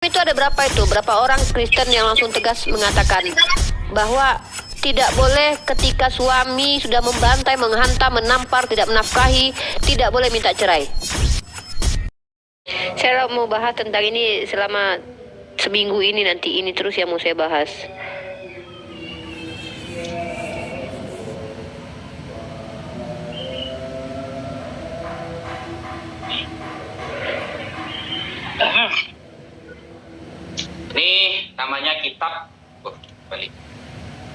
Itu ada berapa orang Kristen yang langsung tegas mengatakan bahwa tidak boleh ketika suami sudah membantai, menghantam, menampar, tidak menafkahi, tidak boleh minta cerai. Saya mau bahas tentang ini selama seminggu ini, nanti ini terus yang mau saya bahas. Ini namanya kitab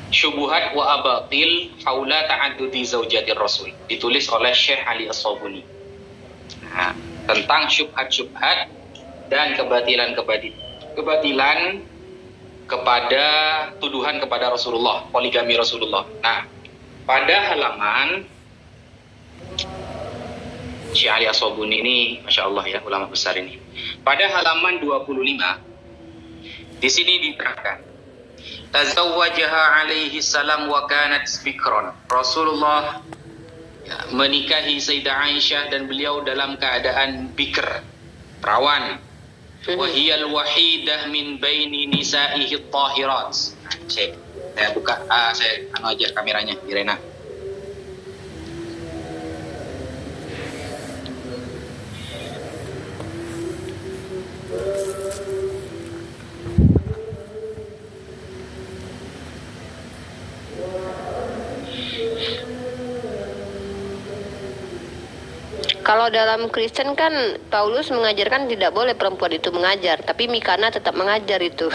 Syubuhat wa Abatil Haula Ta'addudi Zawjatir Rasul, ditulis oleh Syekh Ali As-Sabuni. Nah, tentang syubhat-syubhat dan kebatilan kepada tuduhan kepada Rasulullah, poligami Rasulullah. Nah, pada halaman Syekh Ali As-Sabuni ini, Masya Allah ya, ulama besar ini. Pada halaman 25, di sini diterangkan, tazawwajaha alaihi salam wa kanat bikron. Rasulullah menikahi Sayyidah Aisyah dan beliau dalam keadaan bikr, perawan. Wa hiyal wahidah min baini nisaihi tahirat. Saya buka, saya aja kameranya, Irena. Kalau dalam Kristen kan Paulus mengajarkan tidak boleh perempuan itu mengajar, tapi Mikana tetap mengajar itu.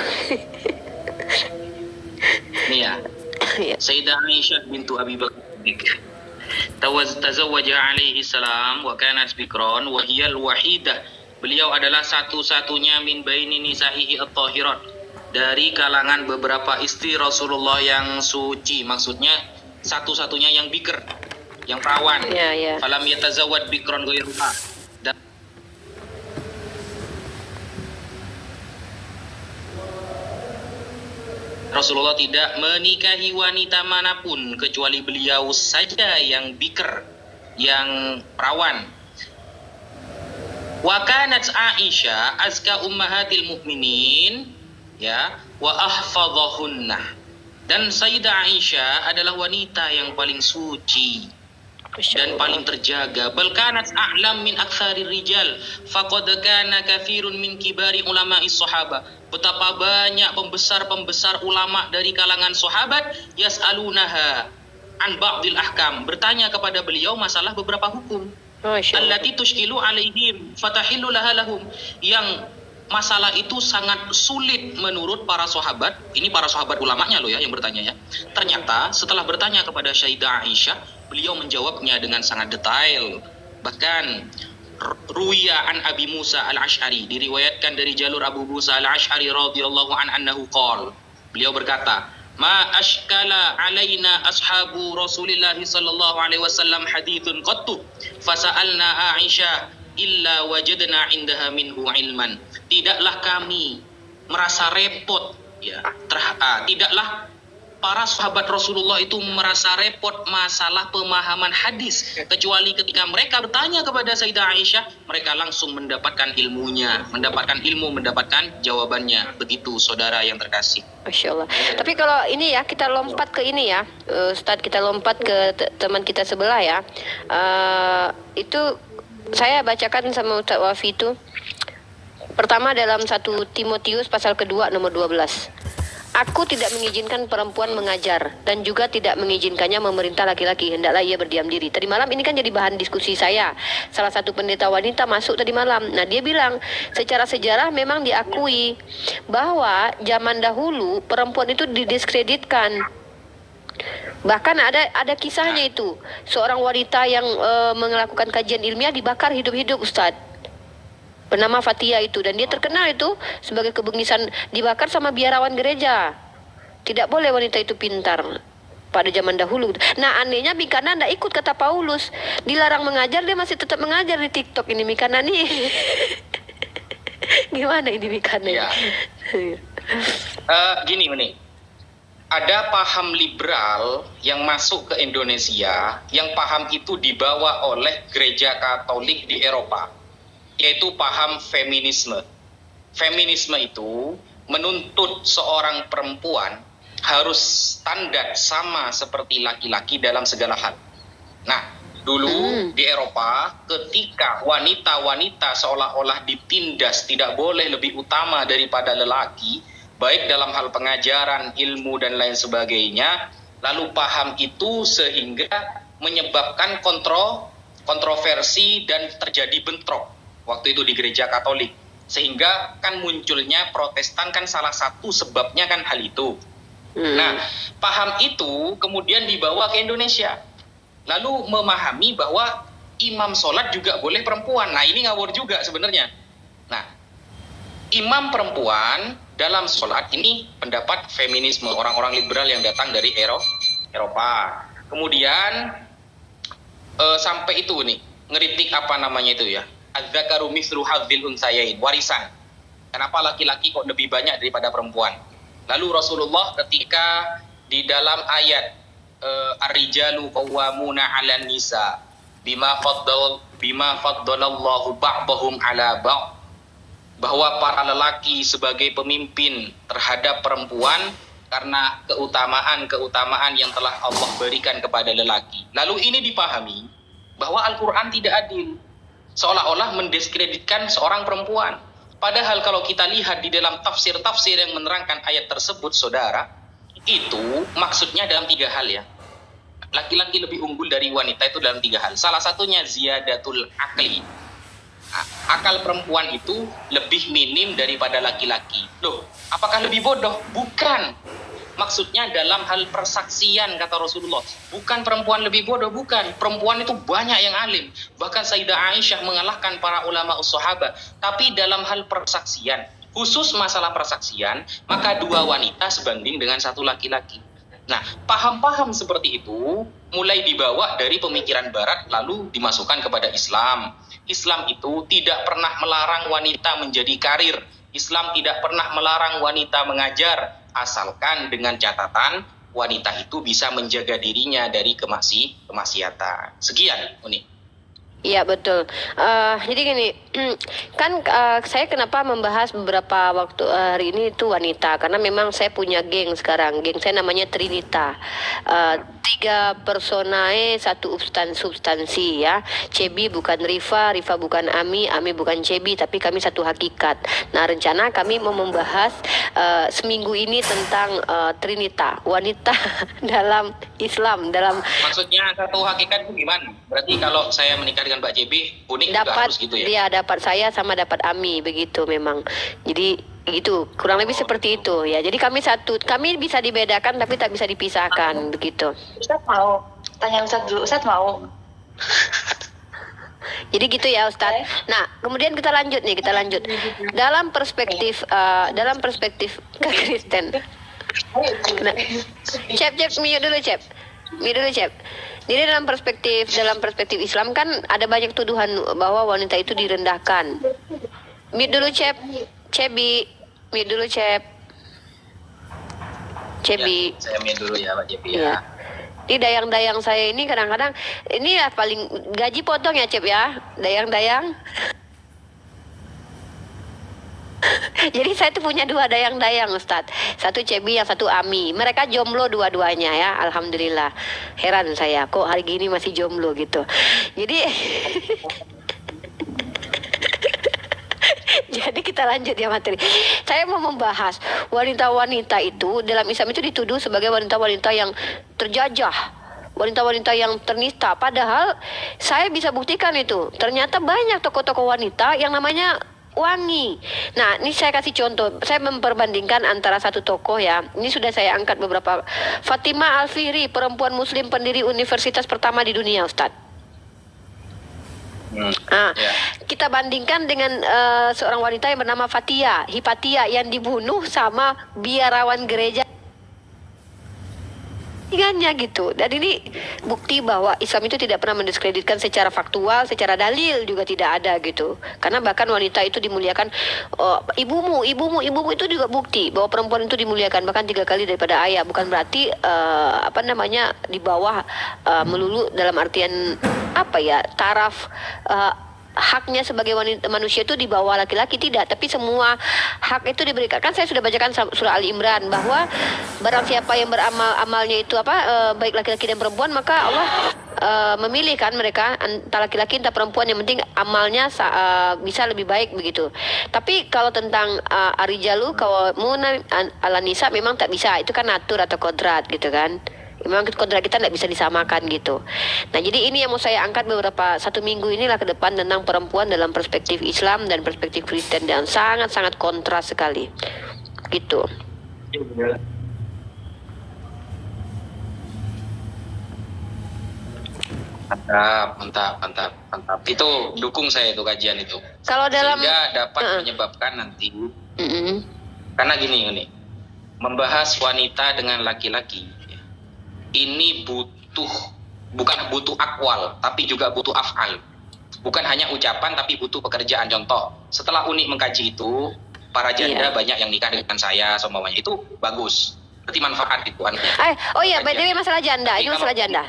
Ini ya. Sayyidah Aisyah bintu Abi Bakr tazawwaja alaihi salam wa kanat bikron wa hiyal wahidah. Beliau adalah satu-satunya min baini nisaihi at-tahirat, dari kalangan beberapa istri Rasulullah yang suci, maksudnya satu-satunya yang bikr, yang perawan. Falam yatazawwad bikron ghairuha. Dan Rasulullah tidak menikahi wanita manapun kecuali beliau saja yang bikr, yang perawan. Wa kanat Aisyah azka ummahatil mukminin, ya, wa ahfadhahunna. Dan Sayyidah Aisyah adalah wanita yang paling suci dan paling terjaga. Bal kanat a'lam min aktsari rijal faqad kana katsirun min kibari ulama'is sahaba. Betapa banyak pembesar-pembesar ulama dari kalangan sahabat yas'alunaha an ba'dil ahkam, bertanya kepada beliau masalah beberapa hukum. Allati tushkilu alaihim fatahillu laha lahum, yang masalah itu sangat sulit menurut para sahabat. Ini para sahabat ulamanya loh ya yang bertanya ya. Ternyata setelah bertanya kepada Sayyidah Aisyah, beliau menjawabnya dengan sangat detail. Bahkan ruwiya an Abi Musa al-Ash'ari, diriwayatkan dari jalur Abu Musa al-Ash'ari radhiyallahu anhu qol, beliau berkata, ma ashkala alaina ashabu Rasulillah sallallahu alaihi wasallam hadithun qattu fasa'alna Aisyah illa wajadna indaha minhu ilman. Tidaklah kami merasa repot ya, tidaklah para sahabat Rasulullah itu merasa repot masalah pemahaman hadis, kecuali ketika mereka bertanya kepada Sayyidah Aisyah, mereka langsung mendapatkan ilmunya, mendapatkan jawabannya. Begitu saudara yang terkasih. Masya Allah. Tapi kalau ini ya, kita lompat ke ini ya, Ustadz, kita lompat ke teman kita sebelah ya. Itu saya bacakan sama Ustadz Wafi itu. Pertama dalam 1 Timotius pasal kedua nomor 12. Aku tidak mengizinkan perempuan mengajar dan juga tidak mengizinkannya memerintah laki-laki. Hendaklah ia berdiam diri. Tadi malam ini kan jadi bahan diskusi saya. Salah satu pendeta wanita masuk tadi malam. Nah, dia bilang secara sejarah memang diakui bahwa zaman dahulu perempuan itu didiskreditkan. Bahkan ada kisahnya itu. Seorang wanita yang melakukan kajian ilmiah dibakar hidup-hidup, Ustadz. Bernama Fatia itu, dan dia terkenal itu sebagai kebengisan, dibakar sama biarawan gereja. Tidak boleh wanita itu pintar pada zaman dahulu. Nah, anehnya Mikana tidak ikut kata Paulus, dilarang mengajar, dia masih tetap mengajar di TikTok ini Mikana nih. Gimana ini Mikana? Ya. Gini, ada paham liberal yang masuk ke Indonesia, yang paham itu dibawa oleh gereja Katolik di Eropa, yaitu paham feminisme. feminisme itu menuntut seorang perempuan harus standar sama seperti laki-laki dalam segala hal. Nah, dulu di Eropa ketika wanita-wanita seolah-olah ditindas tidak boleh lebih utama daripada lelaki, baik dalam hal pengajaran, ilmu dan lain sebagainya, lalu paham itu sehingga menyebabkan kontroversi dan terjadi bentrok waktu itu di gereja Katolik. Sehingga kan munculnya Protestan kan salah satu sebabnya kan hal itu. Nah, paham itu kemudian dibawa ke Indonesia. Lalu memahami bahwa imam sholat juga boleh perempuan. Nah, ini ngawur juga sebenarnya. Nah, imam perempuan dalam sholat ini pendapat feminisme, orang-orang liberal yang datang dari Eropa. Kemudian sampai itu nih, ngeritik apa namanya itu ya, az-zakaru mithlu hadzil unsayain, warisan. Kenapa laki-laki kok lebih banyak daripada perempuan? Lalu Rasulullah ketika di dalam ayat ar-rijalu qawwamuna 'alan nisa bima faddalallahu ba'dahum 'ala ba'd, bahwa para lelaki sebagai pemimpin terhadap perempuan karena keutamaan yang telah Allah berikan kepada lelaki. Lalu ini dipahami bahwa Al-Quran tidak adil, seolah-olah mendiskreditkan seorang perempuan. Padahal kalau kita lihat di dalam tafsir-tafsir yang menerangkan ayat tersebut, saudara, itu maksudnya dalam 3 hal ya. Laki-laki lebih unggul dari wanita itu dalam 3 hal. Salah satunya ziyadatul akli. Akal perempuan itu lebih minim daripada laki-laki. Loh, apakah lebih bodoh? Bukan. Maksudnya dalam hal persaksian, kata Rasulullah. Bukan perempuan lebih bodoh, bukan. Perempuan itu banyak yang alim. Bahkan Sayyidah Aisyah mengalahkan para ulama sahabat. Tapi dalam hal persaksian, khusus masalah persaksian, maka 2 wanita sebanding dengan 1 laki-laki. Nah, paham-paham seperti itu mulai dibawa dari pemikiran barat lalu dimasukkan kepada Islam. Islam itu tidak pernah melarang wanita menjadi karir. Islam tidak pernah melarang wanita mengajar, asalkan dengan catatan wanita itu bisa menjaga dirinya dari kemaksiatan. Sekian, Uni. Iya betul. Jadi gini, kan saya kenapa membahas beberapa waktu hari ini itu wanita, karena memang saya punya geng sekarang. Geng saya namanya Trinita. 3 personae, 1 substansi ya. Cebi bukan Rifa, Rifa bukan Ami, Ami bukan Cebi, tapi kami satu hakikat. Nah, rencana kami mau membahas seminggu ini tentang Trinita, wanita dalam Islam, dalam maksudnya satu hakikat itu gimana? Berarti kalau saya menikah dengan Mbak JB, unik juga harus gitu ya? Dia dapat saya sama dapat Ami, begitu memang. Jadi gitu, kurang lebih seperti itu ya. Jadi kami bisa dibedakan tapi tak bisa dipisahkan, begitu. Ustadz mau tanya Ustadz dulu, Ustadz mau. Jadi gitu ya Ustadz. Nah, kemudian kita lanjut. Dalam perspektif Kak Kristen. Nah, Cep, mute dulu Cep. Jadi dalam perspektif Islam kan ada banyak tuduhan bahwa wanita itu direndahkan. Mute dulu Cep. Cebi, mute dulu Cep. Cebi. Ya, saya mute dulu ya Pak Cebi ya. Ya. Di dayang-dayang saya ini kadang-kadang ini ya paling gaji potong ya Cep ya. Dayang-dayang. Jadi saya tuh punya 2 dayang-dayang Ustadz. 1 Cebi, yang 1 Ami. Mereka jomblo dua-duanya ya, alhamdulillah. Heran saya, kok hari gini masih jomblo gitu. Jadi jadi kita lanjut ya materi. Saya mau membahas wanita-wanita itu dalam Islam itu dituduh sebagai wanita-wanita yang terjajah, wanita-wanita yang ternista. Padahal saya bisa buktikan itu. Ternyata banyak tokoh-tokoh wanita yang namanya wangi. Nah, ini saya kasih contoh. Saya memperbandingkan antara 1 tokoh ya. Ini sudah saya angkat beberapa. Fatimah Al-Fihri, perempuan muslim pendiri universitas pertama di dunia, Ustadz. Kita bandingkan dengan seorang wanita yang bernama Hipatia yang dibunuh sama biarawan gereja. Ingatnya gitu. Dan ini bukti bahwa Islam itu tidak pernah mendiskreditkan secara faktual, secara dalil juga tidak ada gitu. Karena bahkan wanita itu dimuliakan, ibumu itu juga bukti bahwa perempuan itu dimuliakan bahkan 3 kali daripada ayah. Bukan berarti di bawah melulu dalam artian taraf haknya sebagai wanita manusia itu di bawah laki-laki, tidak, tapi semua hak itu diberikan. Kan saya sudah bacakan surah Ali Imran bahwa barang siapa yang beramal amalnya itu baik laki-laki dan perempuan, maka Allah memilih kan mereka entah laki-laki entah perempuan, yang penting amalnya bisa lebih baik begitu. Tapi kalau tentang arijalu qawwamuna 'alan nisa memang tak bisa, itu kan natur atau kodrat gitu kan. Memang kodrat kita tidak bisa disamakan gitu. Nah, jadi ini yang mau saya angkat beberapa 1 minggu inilah ke depan tentang perempuan dalam perspektif Islam dan perspektif Kristen, dan sangat-sangat kontras sekali gitu. Mantap. Itu dukung saya itu kajian itu. Kalau dalam sehingga dapat menyebabkan nanti karena gini, membahas wanita dengan laki-laki ini bukan butuh akwal, tapi juga butuh af'al. Bukan hanya ucapan, tapi butuh pekerjaan. Contoh, setelah Uni mengkaji itu, para janda banyak yang nikah dengan saya, semuanya itu bagus. Berarti manfaat itu anaknya. Oh iya, by the way, masalah janda, ini masalah janda.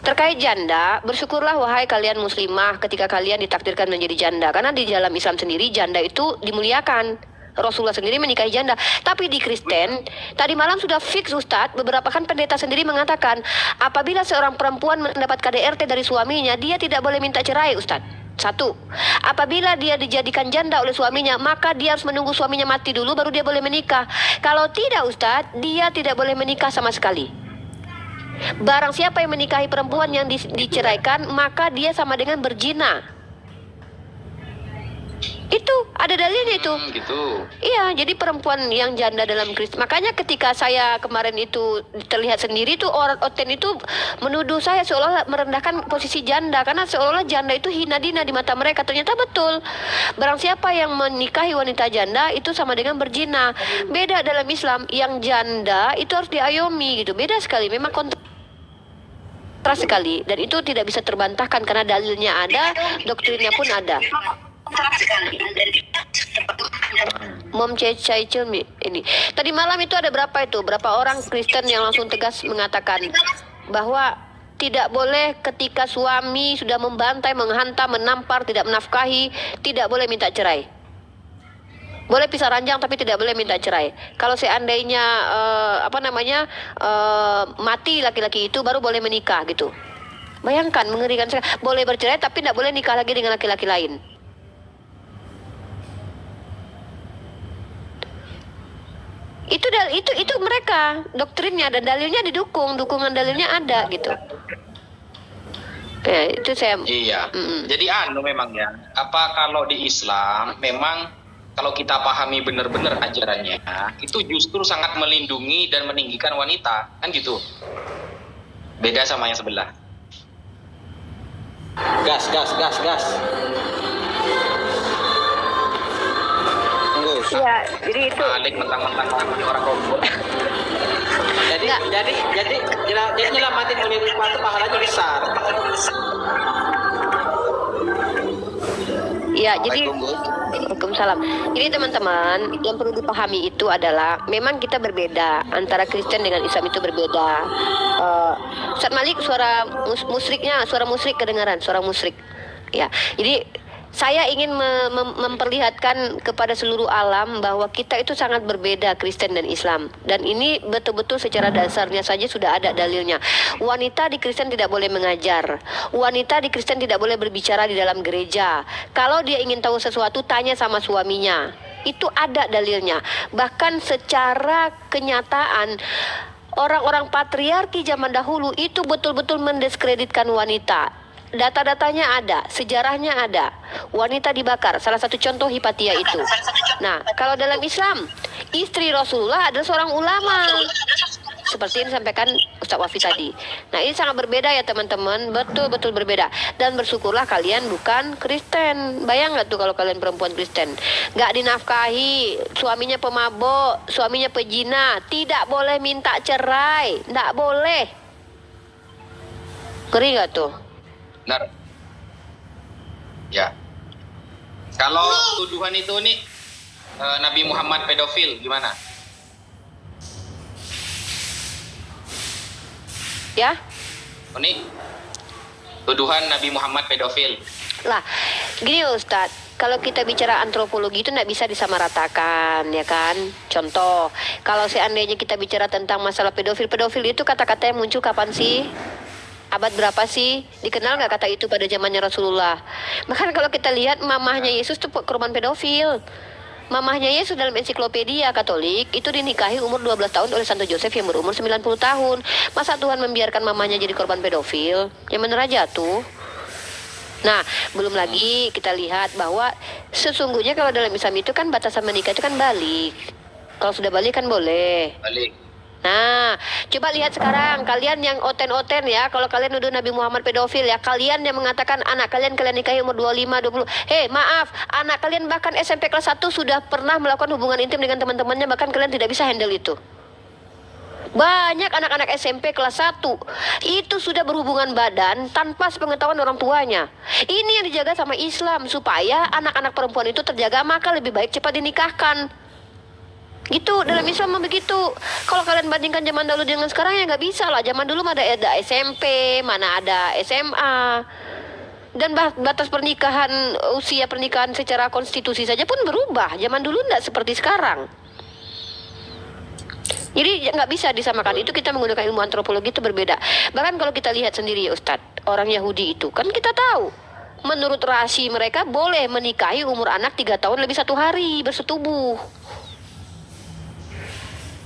Terkait janda, bersyukurlah wahai kalian muslimah ketika kalian ditakdirkan menjadi janda. Karena di dalam Islam sendiri, janda itu dimuliakan. Rasulullah sendiri menikahi janda. Tapi di Kristen, tadi malam sudah fix Ustadz, beberapa kan pendeta sendiri mengatakan, apabila seorang perempuan mendapat KDRT dari suaminya, dia tidak boleh minta cerai Ustadz. 1. Apabila dia dijadikan janda oleh suaminya, maka dia harus menunggu suaminya mati dulu baru dia boleh menikah. Kalau tidak Ustadz, dia tidak boleh menikah sama sekali. Barang siapa yang menikahi perempuan yang diceraikan, maka dia sama dengan berzina. Itu ada dalilnya itu. Gitu. Iya, jadi perempuan yang janda dalam Kristen. Makanya ketika saya kemarin itu terlihat sendiri tuh orang Oten itu menuduh saya seolah merendahkan posisi janda, karena seolah janda itu hina dina di mata mereka. Ternyata betul. Barang siapa yang menikahi wanita janda itu sama dengan berzina. Beda dalam Islam, yang janda itu harus diayomi gitu. Beda sekali. Memang kontras sekali, dan itu tidak bisa terbantahkan karena dalilnya ada, doktrinnya pun ada. Mom Cecai Cilmi ini. Tadi malam itu ada berapa orang Kristen yang langsung tegas mengatakan bahwa tidak boleh ketika suami sudah membantai, menghantam, menampar, tidak menafkahi, tidak boleh minta cerai. Boleh pisah ranjang tapi tidak boleh minta cerai. Kalau seandainya mati laki-laki itu baru boleh menikah gitu. Bayangkan, mengerikan sekali. Boleh bercerai tapi tidak boleh nikah lagi dengan laki-laki lain. Itu mereka doktrinnya, dan dalilnya dukungan dalilnya ada gitu. Ya, itu saya. Iya. Jadi memang ya. Apa kalau di Islam memang kalau kita pahami benar-benar ajarannya, itu justru sangat melindungi dan meninggikan wanita, kan gitu. Beda sama yang sebelah. Gas. Iya, jadi itu. Balik mentang-mentang orang kompor. Jadi nyelamatin Munir itu pahalanya besar. Ya, jadi Waalaikumsalam. Jadi teman-teman, yang perlu dipahami itu adalah memang kita berbeda, antara Kristen dengan Islam itu berbeda. Ustaz Malik, suara musrik kedengaran, suara musrik. Ya, jadi saya ingin memperlihatkan kepada seluruh alam bahwa kita itu sangat berbeda, Kristen dan Islam. Dan ini betul-betul secara dasarnya saja sudah ada dalilnya. Wanita di Kristen tidak boleh mengajar. Wanita di Kristen tidak boleh berbicara di dalam gereja. Kalau dia ingin tahu sesuatu, tanya sama suaminya. Itu ada dalilnya. Bahkan secara kenyataan, orang-orang patriarki zaman dahulu itu betul-betul mendiskreditkan wanita. Data-datanya ada, sejarahnya ada. Wanita dibakar, salah satu contoh Hipatia itu. Nah, kalau dalam Islam, istri Rasulullah adalah seorang ulama. Seperti yang disampaikan Ustaz Wafi tadi. Nah, ini sangat berbeda ya teman-teman, betul-betul berbeda. Dan bersyukurlah kalian bukan Kristen. Bayang nggak tuh kalau kalian perempuan Kristen, nggak dinafkahi, suaminya pemabok, suaminya pejina, tidak boleh minta cerai, nggak boleh. Ngeri nggak tuh? Benar. Ya. Kalau tuduhan itu nih Nabi Muhammad pedofil gimana? Ya? Uni? tuduhan Nabi Muhammad pedofil. Lah, gini Ustadz, kalau kita bicara antropologi itu nggak bisa disamaratakan, ya kan? Contoh, kalau seandainya kita bicara tentang masalah pedofil itu kata-kata yang muncul kapan sih? Abad berapa sih? Dikenal nggak kata itu pada zamannya Rasulullah? Bahkan kalau kita lihat mamahnya Yesus tuh korban pedofil. Mamahnya Yesus dalam ensiklopedia Katolik itu dinikahi umur 12 tahun oleh Santo Joseph yang berumur 90 tahun. Masa Tuhan membiarkan mamahnya jadi korban pedofil? Yang bener aja tuh. Nah, belum lagi kita lihat bahwa sesungguhnya kalau dalam Islam itu kan batasan menikah itu kan balik. Kalau sudah balik kan boleh. Balik. Nah, coba lihat sekarang kalian yang oten-oten ya, kalau kalian nuduh Nabi Muhammad pedofil ya, kalian yang mengatakan anak kalian nikahi umur 25, 20. Hei, maaf, anak kalian bahkan SMP kelas 1 sudah pernah melakukan hubungan intim dengan teman-temannya, bahkan kalian tidak bisa handle itu. Banyak anak-anak SMP kelas 1 itu sudah berhubungan badan tanpa sepengetahuan orang tuanya. Ini yang dijaga sama Islam supaya anak-anak perempuan itu terjaga, maka lebih baik cepat dinikahkan. Gitu, dalam Islam begitu. Kalau kalian bandingkan zaman dulu dengan sekarang ya nggak bisa lah. Zaman dulu ada SMP, mana ada SMA. Dan batas pernikahan, usia pernikahan secara konstitusi saja pun berubah. Zaman dulu nggak seperti sekarang. Jadi nggak bisa disamakan. Itu kita menggunakan ilmu antropologi itu berbeda. Bahkan kalau kita lihat sendiri ya Ustadz, orang Yahudi itu kan kita tahu. Menurut rasi mereka boleh menikahi umur anak 3 tahun lebih 1 hari bersetubuh.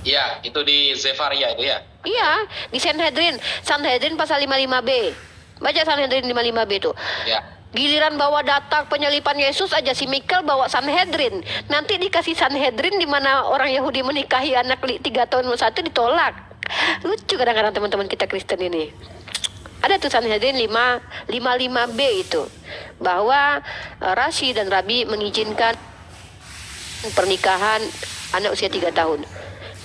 Ya, itu di Zefaria itu ya. Iya, di Sanhedrin. Sanhedrin pasal 55B. Baca Sanhedrin 55B itu. Ya. Giliran bawa data penyalipan Yesus aja si Mikel bawa Sanhedrin. Nanti dikasih Sanhedrin di mana orang Yahudi menikahi anak 3 tahun 1 ditolak. Lucu kadang-kadang teman-teman kita Kristen ini. Ada tuh Sanhedrin 55B itu. Bahwa rasi dan rabi mengizinkan pernikahan anak usia 3 tahun.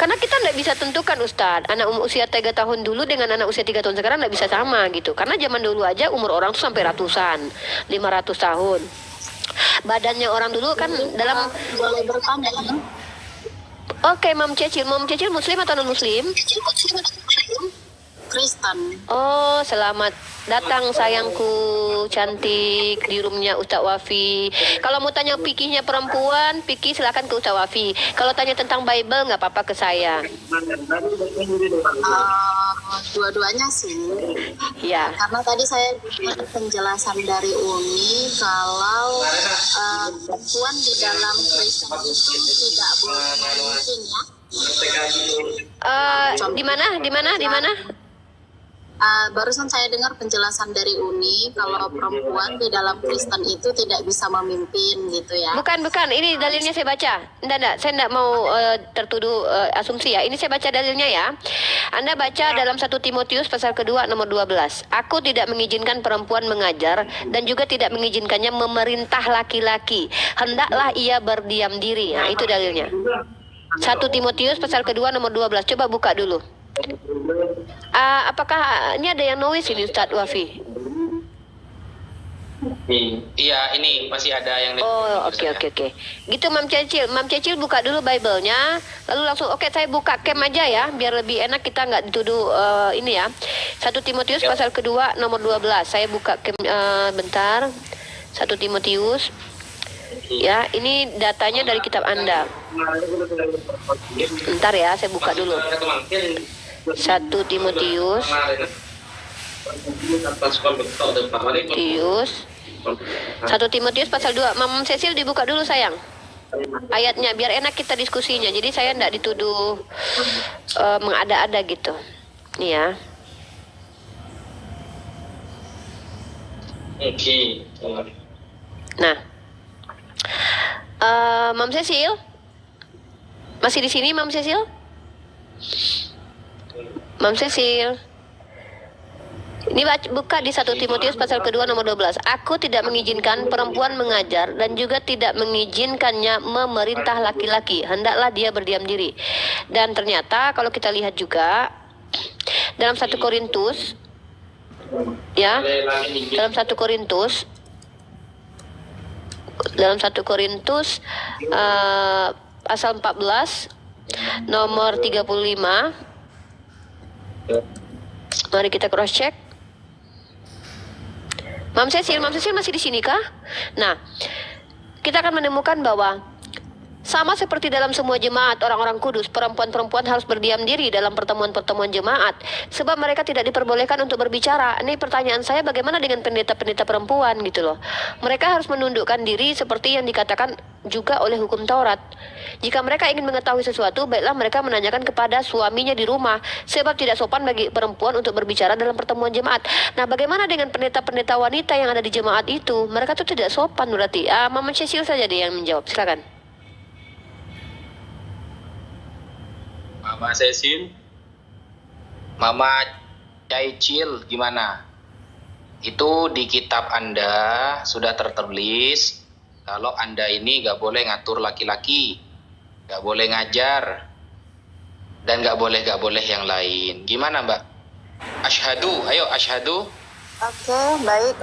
Karena kita nggak bisa tentukan Ustadz, anak usia 3 tahun dulu dengan anak usia 3 tahun sekarang nggak bisa sama gitu. Karena zaman dulu aja umur orang tuh sampai ratusan, 500 tahun. Badannya orang dulu kan dalam... Boleh bertanya kan? Oke, Mam Cecil Muslim atau non-Muslim? Kristen. Oh, selamat datang sayangku cantik di roomnya Ustaz Wafi. Kalau mau tanya pikihnya perempuan, pikih silakan ke Ustaz Wafi. Kalau tanya tentang Bible nggak apa-apa ke saya. Dua-duanya sih. Ya. Karena tadi saya dengar penjelasan dari Umi kalau perempuan di dalam Kristen itu tidak boleh memimpin ya. Di mana? Barusan saya dengar penjelasan dari Uni kalau perempuan di dalam Kristen itu tidak bisa memimpin gitu ya. Bukan. Ini dalilnya saya baca. Enggak. Saya enggak mau tertuduh asumsi ya. Ini saya baca dalilnya ya. Anda baca dalam 1 Timotius pasal kedua nomor 12. Aku tidak mengizinkan perempuan mengajar dan juga tidak mengizinkannya memerintah laki-laki. Hendaklah ia berdiam diri. Nah, itu dalilnya. 1 Timotius pasal kedua nomor 12. Coba buka dulu. Apakah ini ada yang noise ini Ustadz Wafi? Iya, ini masih ada yang... Oh, oke. Gitu Mam Cecil buka dulu Bible-nya, lalu langsung saya buka cam aja ya, biar lebih enak kita nggak dituduh ini ya. 1 Timotius pasal kedua nomor 12. Saya buka cam bentar. 1 Timotius. Ya, ini datanya dari kitab Anda. Bentar ya, saya buka dulu. 1 Timotius pasal 2. Mam Cecil dibuka dulu sayang ayatnya biar enak kita diskusinya. Jadi saya enggak dituduh mengada-ada gitu. Nih ya. Nah, Mam Cecil masih di sini Mam Cecil? Mam Cecil. Ini buka di 1 Timotius pasal kedua nomor 12. Aku tidak mengizinkan perempuan mengajar dan juga tidak mengizinkannya memerintah laki-laki. Hendaklah dia berdiam diri. Dan ternyata kalau kita lihat juga dalam 1 Korintus ya, dalam 1 Korintus pasal 14 nomor 35. Mari kita cross check. Mam Cecil masih di sini kah? Nah, kita akan menemukan bahwa sama seperti dalam semua jemaat orang-orang kudus, perempuan-perempuan harus berdiam diri dalam pertemuan-pertemuan jemaat, sebab mereka tidak diperbolehkan untuk berbicara. Ini pertanyaan saya, bagaimana dengan pendeta-pendeta perempuan gitu loh? Mereka harus menundukkan diri seperti yang dikatakan juga oleh hukum Taurat. Jika mereka ingin mengetahui sesuatu, baiklah mereka menanyakan kepada suaminya di rumah, sebab tidak sopan bagi perempuan untuk berbicara dalam pertemuan jemaat. Nah, bagaimana dengan pendeta-pendeta wanita yang ada di jemaat itu? Mereka tuh tidak sopan berarti. Mama Cecil saja deh yang menjawab, silakan. Mama Cecil, Mama Cecil gimana? Itu di kitab Anda sudah tertulis kalau Anda ini gak boleh ngatur laki-laki, gak boleh ngajar, dan gak boleh yang lain. Gimana Mbak? Asyhadu, ayo asyhadu. Oke, baik.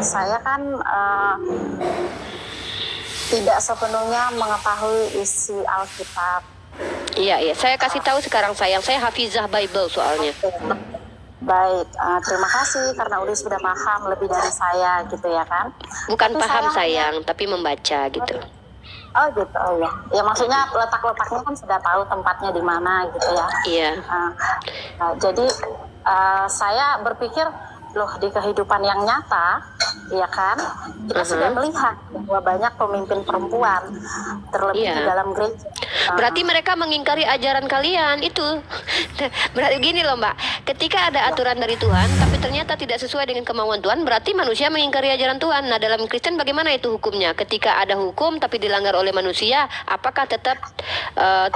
Saya kan tidak sepenuhnya mengetahui isi Alkitab. Iya, saya kasih tahu sekarang sayang, saya hafizah Bible soalnya. Baik, terima kasih karena Uli sudah paham lebih dari saya gitu ya kan. Bukan Tapi paham saya sayang, tapi membaca gitu. Oh gitu, oh ya. Ya maksudnya letak-letaknya kan sudah tahu tempatnya di mana gitu ya. Iya. Jadi saya berpikir loh di kehidupan yang nyata, ya kan, kita sudah melihat bahwa banyak pemimpin perempuan terlebih di dalam gereja. Berarti mereka mengingkari ajaran kalian itu. Berarti gini loh Mbak, ketika ada aturan dari Tuhan tapi ternyata tidak sesuai dengan kemauan Tuhan, berarti manusia mengingkari ajaran Tuhan. Nah, dalam Kristen bagaimana itu hukumnya? Ketika ada hukum tapi dilanggar oleh manusia, apakah tetap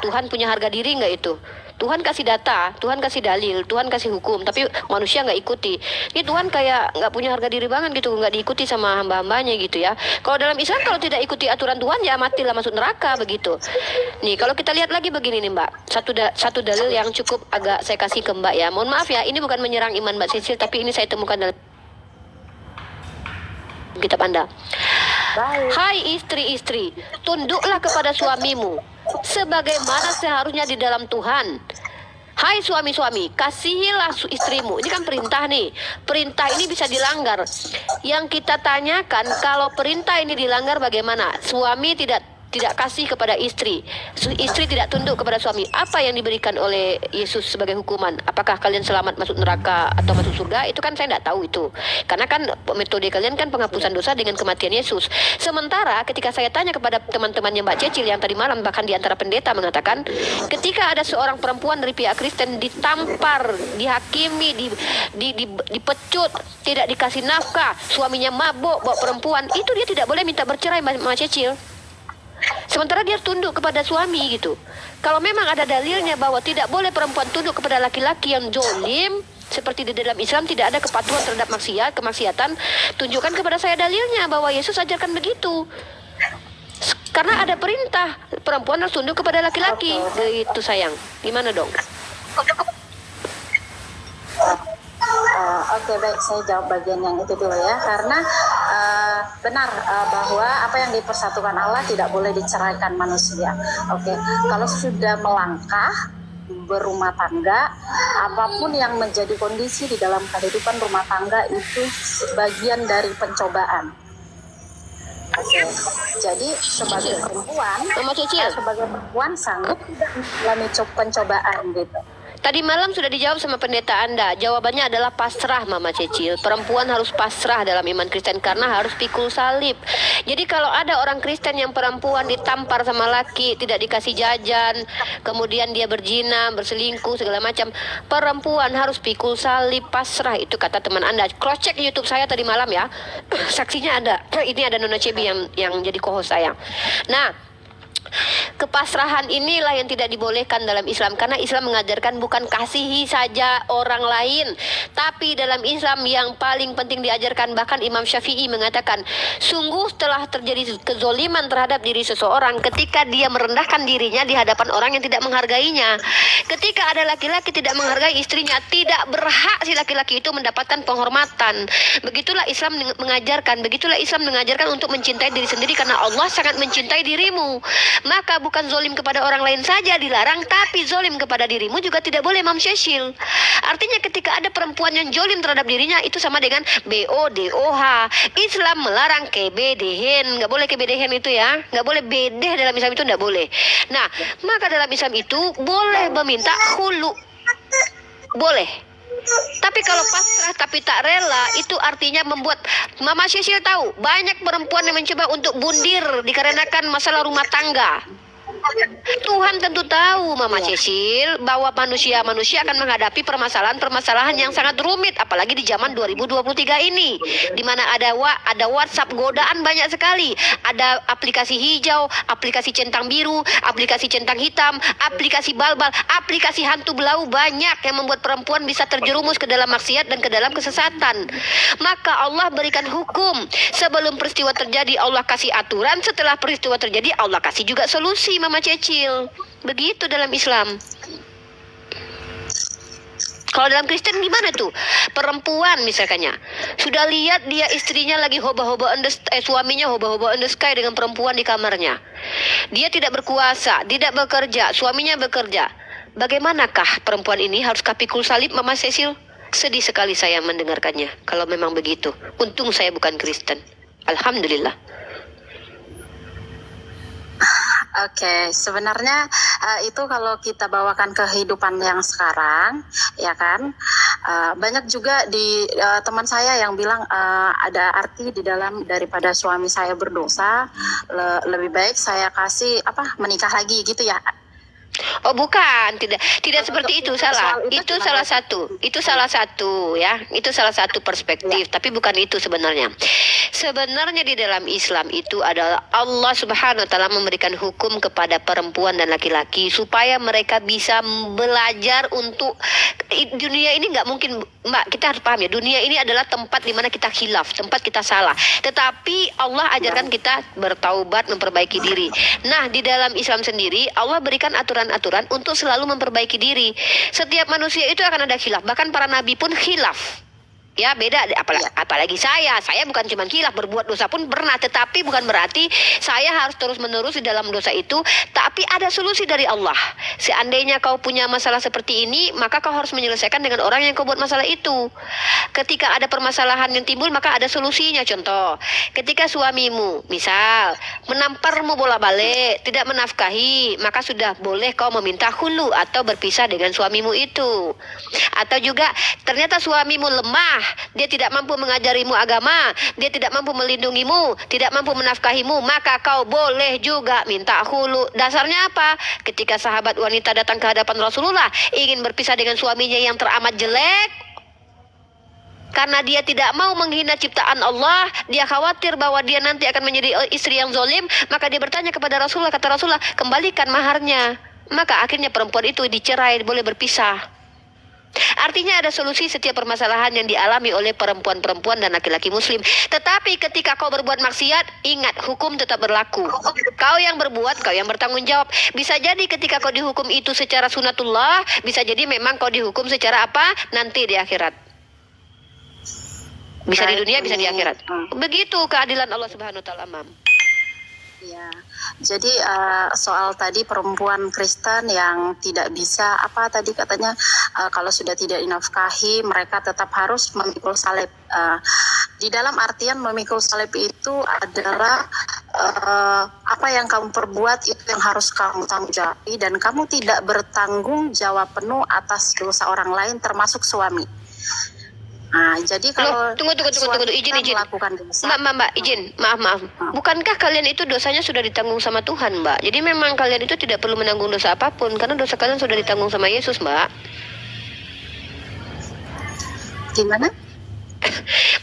Tuhan punya harga diri nggak itu? Tuhan kasih data, Tuhan kasih dalil, Tuhan kasih hukum, tapi manusia nggak ikuti. Ini Tuhan kayak nggak punya harga diri banget gitu, nggak diikuti sama hamba-hambanya gitu ya. Kalau dalam Islam kalau tidak ikuti aturan Tuhan ya matilah, masuk neraka begitu. Nih kalau kita lihat lagi begini nih Mbak, satu dalil yang cukup agak saya kasih ke Mbak ya. Mohon maaf ya, ini bukan menyerang iman Mbak Cecil, tapi ini saya temukan dalam kitab Anda. Hai istri-istri, tunduklah kepada suamimu sebagaimana seharusnya di dalam Tuhan. Hai suami-suami, kasihilah istrimu. Ini kan perintah nih. Perintah ini bisa dilanggar. Yang kita tanyakan, kalau perintah ini dilanggar bagaimana? Suami tidak kasih kepada istri, istri tidak tunduk kepada suami. Apa yang diberikan oleh Yesus sebagai hukuman? Apakah kalian selamat masuk neraka atau masuk surga? Itu kan saya tidak tahu itu. Karena kan metode kalian kan penghapusan dosa dengan kematian Yesus. Sementara ketika saya tanya kepada teman-temannya Mbak Cecil yang tadi malam, bahkan di antara pendeta mengatakan, ketika ada seorang perempuan dari pihak Kristen ditampar, dihakimi, dipecut, tidak dikasih nafkah, suaminya mabuk bawa perempuan, itu dia tidak boleh minta bercerai Mbak Cecil. Sementara dia tunduk kepada suami gitu. Kalau memang ada dalilnya bahwa tidak boleh perempuan tunduk kepada laki-laki yang zolim, seperti di dalam Islam tidak ada kepatuhan terhadap kemaksiatan, tunjukkan kepada saya dalilnya bahwa Yesus ajarkan begitu. Karena ada perintah perempuan harus tunduk kepada laki-laki. Gitu sayang. Gimana dong? Oke, baik, saya jawab bagian yang itu dulu ya. Karena benar bahwa apa yang dipersatukan Allah tidak boleh diceraikan manusia. Oke, kalau sudah melangkah berumah tangga, apapun yang menjadi kondisi di dalam kehidupan rumah tangga itu bagian dari pencobaan. Oke, jadi sebagai perempuan sanggup tidak mengalami pencobaan gitu. Tadi malam sudah dijawab sama pendeta Anda. Jawabannya adalah pasrah Mama Cecil. Perempuan harus pasrah dalam iman Kristen karena harus pikul salib. Jadi kalau ada orang Kristen yang perempuan ditampar sama laki, tidak dikasih jajan, kemudian dia berzina, berselingkuh, segala macam, perempuan harus pikul salib, pasrah. Itu kata teman Anda. Cross check YouTube saya tadi malam ya. Saksinya ada. Ini ada Nona Cebi yang jadi co-host saya. Nah, kepasrahan inilah yang tidak dibolehkan dalam Islam, karena Islam mengajarkan bukan kasihi saja orang lain, tapi dalam Islam yang paling penting diajarkan, bahkan Imam Syafi'i mengatakan, sungguh telah terjadi kezoliman terhadap diri seseorang ketika dia merendahkan dirinya di hadapan orang yang tidak menghargainya. Ketika ada laki-laki tidak menghargai istrinya, tidak berhak si laki-laki itu mendapatkan penghormatan. Begitulah Islam mengajarkan, begitulah Islam mengajarkan untuk mencintai diri sendiri, karena Allah sangat mencintai dirimu. Maka bukan zolim kepada orang lain saja dilarang, tapi zolim kepada dirimu juga tidak boleh, Mam Cecil. Artinya ketika ada perempuan yang zolim terhadap dirinya, itu sama dengan BODOH. Islam melarang kebedehen, nggak boleh kebedehen itu ya, nggak boleh bedeh dalam Islam itu, nggak boleh. Nah, maka dalam Islam itu boleh meminta khulu, boleh. Tapi kalau pasrah tapi tak rela, itu artinya membuat Mama Cecil tahu banyak perempuan yang mencoba untuk bundir dikarenakan masalah rumah tangga. Tuhan tentu tahu, Mama Cecil, bahwa manusia akan menghadapi permasalahan-permasalahan yang sangat rumit, apalagi di zaman 2023 ini, di mana ada WhatsApp godaan banyak sekali, ada aplikasi hijau, aplikasi centang biru, aplikasi centang hitam, aplikasi balbal, aplikasi hantu belau, banyak yang membuat perempuan bisa terjerumus ke dalam maksiat dan ke dalam kesesatan. Maka Allah berikan hukum sebelum peristiwa terjadi, Allah kasih aturan, setelah peristiwa terjadi Allah kasih juga solusi, Mama Cecil. Begitu dalam Islam. Kalau dalam Kristen gimana tuh? Perempuan misalkannya sudah lihat dia istrinya lagi suaminya hoba-hoba in the sky dengan perempuan di kamarnya. Dia tidak berkuasa, tidak bekerja, suaminya bekerja. Bagaimanakah perempuan ini harus kapikul salib, Mama Cecil? Sedih sekali saya mendengarkannya. Kalau memang begitu. Untung saya bukan Kristen. Alhamdulillah. Oke, sebenarnya itu kalau kita bawakan kehidupan yang sekarang, ya kan, banyak juga di teman saya yang bilang ada arti di dalam daripada suami saya berdosa, lebih baik saya kasih menikah lagi gitu ya. Oh bukan, tidak seperti itu, salah. Itu salah satu ya, itu salah satu perspektif, tapi bukan itu sebenarnya. Sebenarnya di dalam Islam itu adalah Allah Subhanahu wa taala memberikan hukum kepada perempuan dan laki-laki supaya mereka bisa belajar untuk dunia ini. Nggak mungkin, Mbak, kita harus paham ya, dunia ini adalah tempat di mana kita khilaf, tempat kita salah. Tetapi Allah ajarkan kita bertaubat, memperbaiki diri. Nah, di dalam Islam sendiri Allah berikan aturan-aturan untuk selalu memperbaiki diri. Setiap manusia itu akan ada khilaf, bahkan para nabi pun khilaf. Ya beda, apalagi saya bukan cuma khilaf, berbuat dosa pun pernah, tetapi bukan berarti saya harus terus menerus di dalam dosa itu, tapi ada solusi dari Allah. Seandainya kau punya masalah seperti ini, maka kau harus menyelesaikan dengan orang yang kau buat masalah itu. Ketika ada permasalahan yang timbul, maka ada solusinya. Contoh, ketika suamimu misal menamparmu bola-balik, tidak menafkahi, maka sudah boleh kau meminta khulu atau berpisah dengan suamimu itu. Atau juga ternyata suamimu lemah, dia tidak mampu mengajarimu agama, dia tidak mampu melindungimu, tidak mampu menafkahimu, maka kau boleh juga minta khulu. Dasarnya apa? Ketika sahabat wanita datang ke hadapan Rasulullah ingin berpisah dengan suaminya yang teramat jelek, karena dia tidak mau menghina ciptaan Allah, dia khawatir bahwa dia nanti akan menjadi istri yang zolim, maka dia bertanya kepada Rasulullah, kata Rasulullah, kembalikan maharnya. Maka akhirnya perempuan itu dicerai, boleh berpisah. Artinya ada solusi setiap permasalahan yang dialami oleh perempuan-perempuan dan laki-laki muslim. Tetapi ketika kau berbuat maksiat, ingat, hukum tetap berlaku. Kau yang berbuat, kau yang bertanggung jawab. Bisa jadi ketika kau dihukum itu secara sunatullah, bisa jadi memang kau dihukum secara apa? Nanti di akhirat. Bisa di dunia, bisa di akhirat. Begitu keadilan Allah Subhanahu wa taala, Mam. Ya, jadi soal tadi perempuan Kristen yang tidak bisa tadi katanya kalau sudah tidak dinafkahi mereka tetap harus memikul salib. Di dalam artian memikul salib itu adalah apa yang kamu perbuat itu yang harus kamu tanggung jawab, dan kamu tidak bertanggung jawab penuh atas dosa orang lain termasuk suami. Nah, jadi kalau tunggu, izin. Mbak, izin, maaf. Bukankah kalian itu dosanya sudah ditanggung sama Tuhan, Mbak? Jadi memang kalian itu tidak perlu menanggung dosa apapun, karena dosa kalian sudah ditanggung sama Yesus, Mbak. Gimana?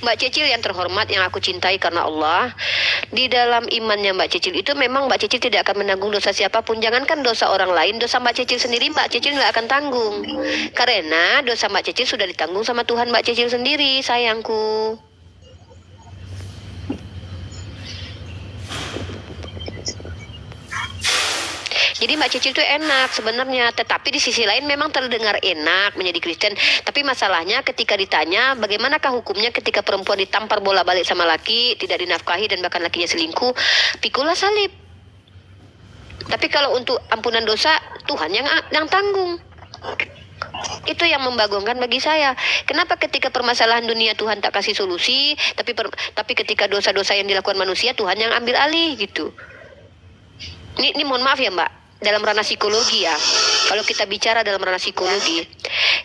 Mbak Cecil yang terhormat, yang aku cintai karena Allah, di dalam imannya Mbak Cecil itu memang Mbak Cecil tidak akan menanggung dosa siapapun. Jangankan dosa orang lain, dosa Mbak Cecil sendiri Mbak Cecil nggak akan tanggung, karena dosa Mbak Cecil sudah ditanggung sama Tuhan Mbak Cecil sendiri, sayangku. Jadi Mbak Cecil itu enak sebenarnya, tetapi di sisi lain memang terdengar enak menjadi Kristen. Tapi masalahnya ketika ditanya bagaimanakah hukumnya ketika perempuan ditampar bola balik sama laki, tidak dinafkahi dan bahkan lakinya selingkuh, pikulah salib. Tapi kalau untuk ampunan dosa, Tuhan yang tanggung. Itu yang membagongkan bagi saya. Kenapa ketika permasalahan dunia Tuhan tak kasih solusi, tapi ketika dosa-dosa yang dilakukan manusia Tuhan yang ambil alih gitu. Ini mohon maaf ya Mbak, dalam ranah psikologi ya. Kalau kita bicara dalam ranah psikologi,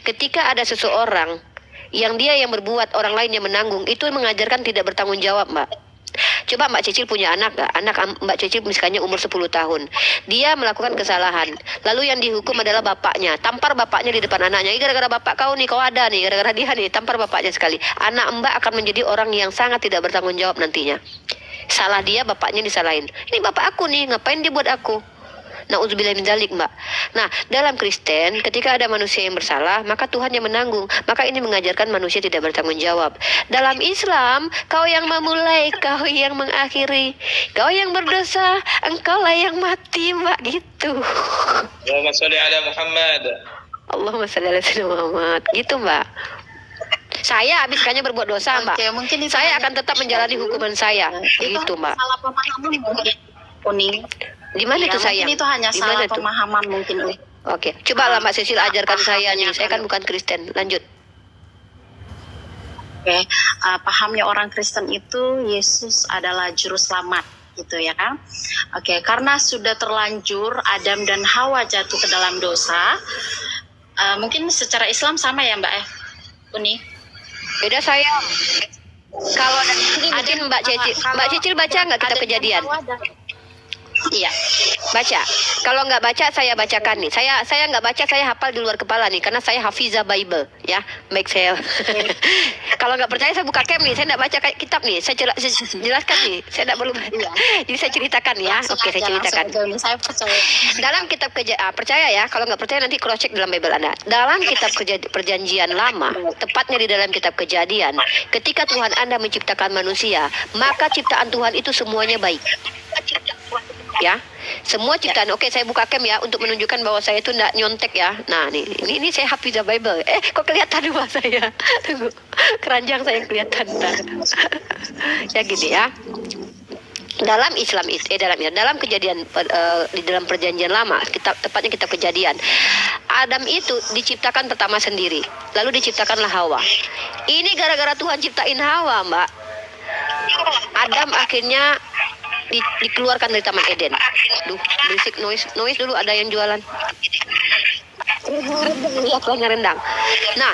ketika ada seseorang yang dia yang berbuat, orang lain yang menanggung, itu mengajarkan tidak bertanggung jawab Mbak. Coba Mbak Cecil punya anak gak? Anak Mbak Cecil misalnya umur 10 tahun. Dia melakukan kesalahan. Lalu yang dihukum adalah bapaknya. Tampar bapaknya di depan anaknya. Gara-gara bapak kau nih, kau ada nih. Gara-gara dia nih, tampar bapaknya sekali. Anak Mbak akan menjadi orang yang sangat tidak bertanggung jawab nantinya. Salah dia, bapaknya disalahin. Ini bapak aku nih, ngapain dia buat aku? Na'udzubillah min dzalik Mbak. Nah, dalam Kristen ketika ada manusia yang bersalah, maka Tuhan yang menanggung. Maka ini mengajarkan manusia tidak bertanggung jawab. Dalam Islam, kau yang memulai, kau yang mengakhiri. Kau yang berdosa, engkaulah yang mati Mbak, gitu. Allahumma sholli ala Muhammad. Allahumma sholli ala sayyidina Muhammad. Gitu Mbak. Saya habiskannya berbuat dosa Mbak. Oke, mungkin itu Saya hanya- akan tetap menjalani hukuman saya. Itu Gitu Mbak. salah pemahaman mungkin, Kuning. Di mana Ya, itu sayang? mungkin itu hanya Di mana salah tuh? pemahaman mungkin. Oke, coba lah Mbak Cecil ajarkan saya nih. pahamnya Saya kan bukan Kristen. Lanjut. Oke, pahamnya orang Kristen itu Yesus adalah juru selamat, gitu ya kan? Oke, karena sudah terlanjur Adam dan Hawa jatuh ke dalam dosa, mungkin secara Islam sama ya Mbak Uni? Beda saya. Kalau Adin Mbak Cecil, Mbak Cecil baca nggak kitab Kejadian? Iya. Baca. Kalau nggak baca saya bacakan nih. Saya nggak baca, saya hafal di luar kepala nih karena saya hafizah Bible ya. Baik saya. Kalau nggak percaya saya buka cam nih. Saya nggak baca kitab nih. Saya jelaskan nih. Saya nggak perlu. Jadi saya ceritakan ya. Langsung Oke, saya aja, ceritakan. langsung aja, Uni. Saya percaya. Dalam kitab percaya ya, kalau nggak percaya nanti cross check dalam Bible Anda. Dalam kitab perjanjian lama, tepatnya di dalam kitab Kejadian, ketika Tuhan Anda menciptakan manusia, maka ciptaan Tuhan itu semuanya baik. Ya, semua ciptaan. Oke, saya buka cam ya untuk menunjukkan bahwa saya itu nggak nyontek ya. Nah, ini saya hafizah Bible. Kok kelihatan rumah saya? Tunggu, keranjang saya kelihatan. Ya gini ya. Dalam Islam itu, dalam Kejadian, di dalam perjanjian lama, tepatnya kitab Kejadian, Adam itu diciptakan pertama sendiri, lalu diciptakanlah Hawa. Ini gara-gara Tuhan ciptain Hawa, Mbak. Adam akhirnya dikeluarkan dari Taman Eden. Duh, berisik noise dulu, ada yang jualan. Lihat rendang. Nah,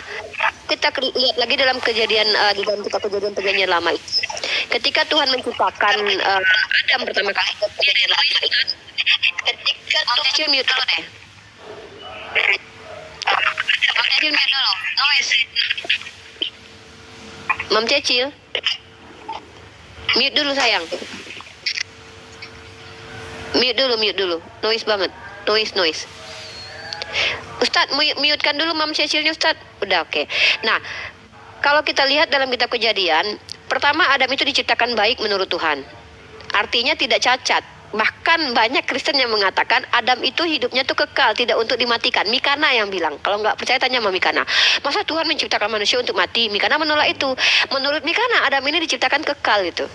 kita lihat lagi dalam Kejadian, di dalam kitab Kejadian perjanjian lama itu. Ketika Tuhan menciptakan Adam pertama kali, Kejadian lama itu, ketika Tuhan mute dulu deh. Mam Cecil mute dulu, noise. Mam Cecil, mute dulu sayang. Mute dulu, noise banget, noise. Ustadz, mute-kan dulu Mam Cecilnya Ustadz. Udah oke. Nah, kalau kita lihat dalam kitab Kejadian, pertama Adam itu diciptakan baik menurut Tuhan. Artinya tidak cacat. Bahkan banyak Kristen yang mengatakan Adam itu hidupnya tuh kekal, tidak untuk dimatikan. Mikana yang bilang. Kalau nggak percaya tanya sama Mikana. Masa Tuhan menciptakan manusia untuk mati? Mikana menolak itu. Menurut Mikana, Adam ini diciptakan kekal itu.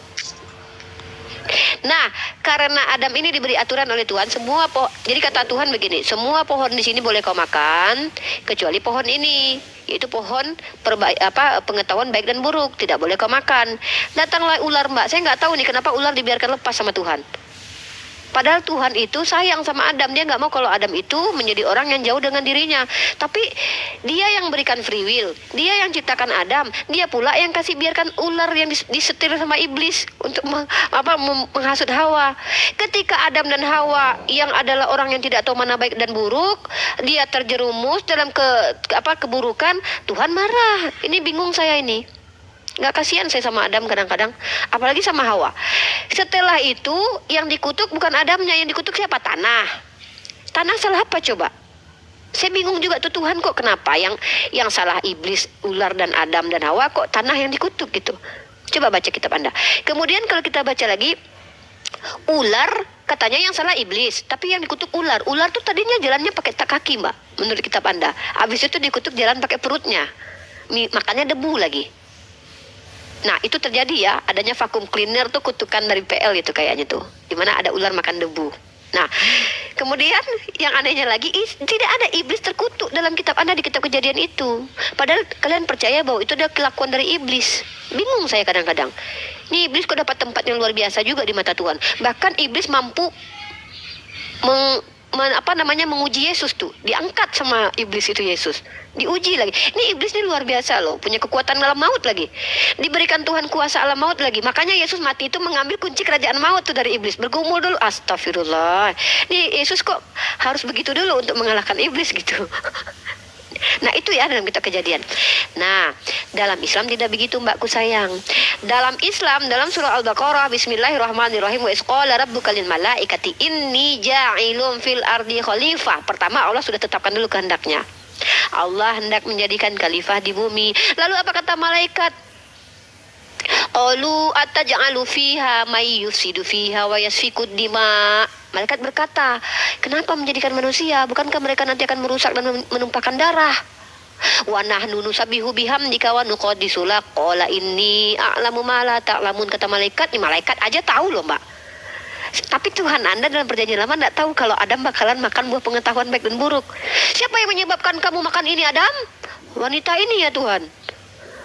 Nah, karena Adam ini diberi aturan oleh Tuhan, jadi kata Tuhan begini, semua pohon di sini boleh kau makan, kecuali pohon ini, yaitu pohon pengetahuan baik dan buruk, tidak boleh kau makan. Datanglah ular Mbak, saya nggak tahu nih kenapa ular dibiarkan lepas sama Tuhan. Padahal Tuhan itu sayang sama Adam. Dia nggak mau kalau Adam itu menjadi orang yang jauh dengan dirinya. Tapi dia yang berikan free will. Dia yang ciptakan Adam. Dia pula yang kasih biarkan ular yang disetir sama iblis untuk menghasut Hawa. Ketika Adam dan Hawa yang adalah orang yang tidak tahu mana baik dan buruk, dia terjerumus dalam keburukan, Tuhan marah. Ini bingung saya ini. Nggak kasihan saya sama Adam kadang-kadang, apalagi sama Hawa. Setelah itu yang dikutuk bukan Adamnya, yang dikutuk siapa? Tanah salah apa coba? Saya bingung juga tuh, Tuhan kok kenapa yang salah iblis, ular dan Adam dan Hawa, kok tanah yang dikutuk gitu? Coba baca kitab Anda. Kemudian kalau kita baca lagi, ular katanya yang salah iblis, tapi yang dikutuk ular tuh tadinya jalannya pakai kaki Mbak, menurut kitab Anda. Habis itu dikutuk jalan pakai perutnya, makannya debu lagi. Nah, itu terjadi ya, adanya vacuum cleaner tuh kutukan dari PL itu kayaknya tuh. Dimana ada ular makan debu. Nah, kemudian yang anehnya lagi, tidak ada iblis terkutuk dalam kitab Anda di kitab Kejadian itu. Padahal kalian percaya bahwa itu adalah kelakuan dari iblis. Bingung saya kadang-kadang. Ini iblis kok dapat tempat yang luar biasa juga di mata Tuhan. Bahkan iblis mampu menguji Yesus tuh. Diangkat sama iblis itu Yesus. Diuji lagi. Ini iblis ini luar biasa loh. Punya kekuatan alam maut lagi. Diberikan Tuhan kuasa alam maut lagi. Makanya Yesus mati itu mengambil kunci kerajaan maut tuh dari iblis. Bergumul dulu. Astagfirullah. Ini Yesus kok harus begitu dulu untuk mengalahkan iblis gitu. Nah itu ya dalam kitab Kejadian. Nah dalam Islam tidak begitu mbakku sayang. Dalam Islam, dalam surah Al-Baqarah, Bismillahirrahmanirrahim, wa isqala rabbuka lil malaikati inni ja'ilun fil ardi khalifah. Pertama Allah sudah tetapkan dulu kehendaknya. Allah hendak menjadikan khalifah di bumi. Lalu apa kata malaikat? Qalu ataj'alu fiha may yufsidu fiha wa yasfiku dima. Malaikat berkata, kenapa menjadikan manusia? Bukankah mereka nanti akan merusak dan menumpahkan darah? Wa nahnu nusabbihu bihamdika wa nuqaddisu lak. Qala inni a'lamu ma la ta'lamun. Kata malaikat, ini malaikat aja tahu loh, Mbak. Tapi Tuhan Anda dalam perjanjian lama tidak tahu kalau Adam bakalan makan buah pengetahuan baik dan buruk. Siapa yang menyebabkan kamu makan ini, Adam? Wanita ini ya Tuhan.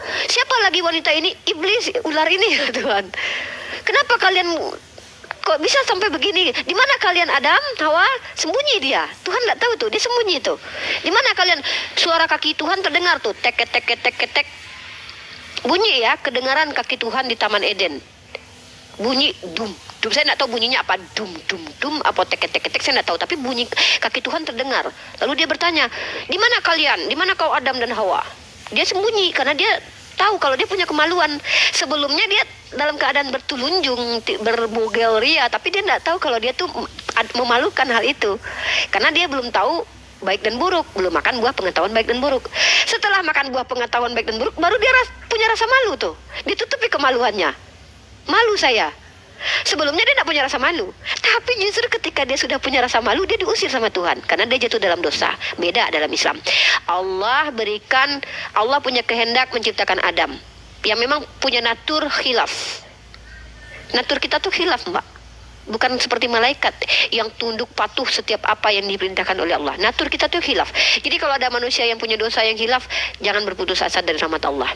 Siapa lagi wanita ini? Iblis, ular ini ya Tuhan. Kenapa kalian kok bisa sampai begini? Di mana kalian Adam, Hawa? Sembunyi dia. Tuhan tidak tahu tuh, dia sembunyi tuh. Di mana kalian? Suara kaki Tuhan terdengar tuh, tek tek tek tek tek. Bunyi ya, kedengaran kaki Tuhan di Taman Eden. Bunyi dum dum. Saya tidak tahu bunyinya apa, dum dum dum apa tek tek tek, saya tidak tahu. Tapi bunyi kaki Tuhan terdengar. Lalu dia bertanya, di mana kalian? Di mana kau Adam dan Hawa? Dia sembunyi karena dia tahu kalau dia punya kemaluan. Sebelumnya dia dalam keadaan bertulunjung, berbogel ria, tapi dia tidak tahu kalau dia tuh memalukan hal itu. Karena dia belum tahu baik dan buruk, belum makan buah pengetahuan baik dan buruk. Setelah makan buah pengetahuan baik dan buruk, baru dia punya rasa malu tuh. Ditutupi kemaluannya. Malu saya. Sebelumnya dia tidak punya rasa malu. Tapi justru ketika dia sudah punya rasa malu, dia diusir sama Tuhan. Karena dia jatuh dalam dosa. Beda dalam Islam. Allah punya kehendak menciptakan Adam. Yang memang punya natur khilaf. Natur kita tuh khilaf, Mbak. Bukan seperti malaikat yang tunduk patuh setiap apa yang diperintahkan oleh Allah. Natur kita tuh khilaf. Jadi kalau ada manusia yang punya dosa yang khilaf, jangan berputus asa dari rahmat Allah.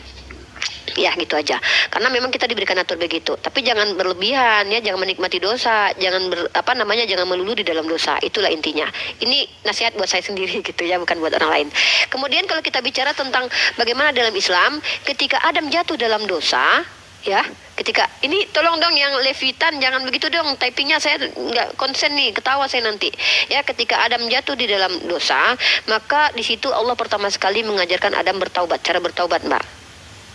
Ya gitu aja. Karena memang kita diberikan atur begitu. Tapi jangan berlebihan ya, jangan menikmati dosa, jangan jangan melulu di dalam dosa. Itulah intinya. Ini nasihat buat saya sendiri gitu ya, bukan buat orang lain. Kemudian kalau kita bicara tentang bagaimana dalam Islam ketika Adam jatuh dalam dosa, ya, ketika ini tolong dong yang Levitan jangan begitu dong typingnya, saya nggak konsen nih, ketawa saya nanti. Ya, ketika Adam jatuh di dalam dosa, maka di situ Allah pertama sekali mengajarkan Adam bertaubat, cara bertaubat, Mbak.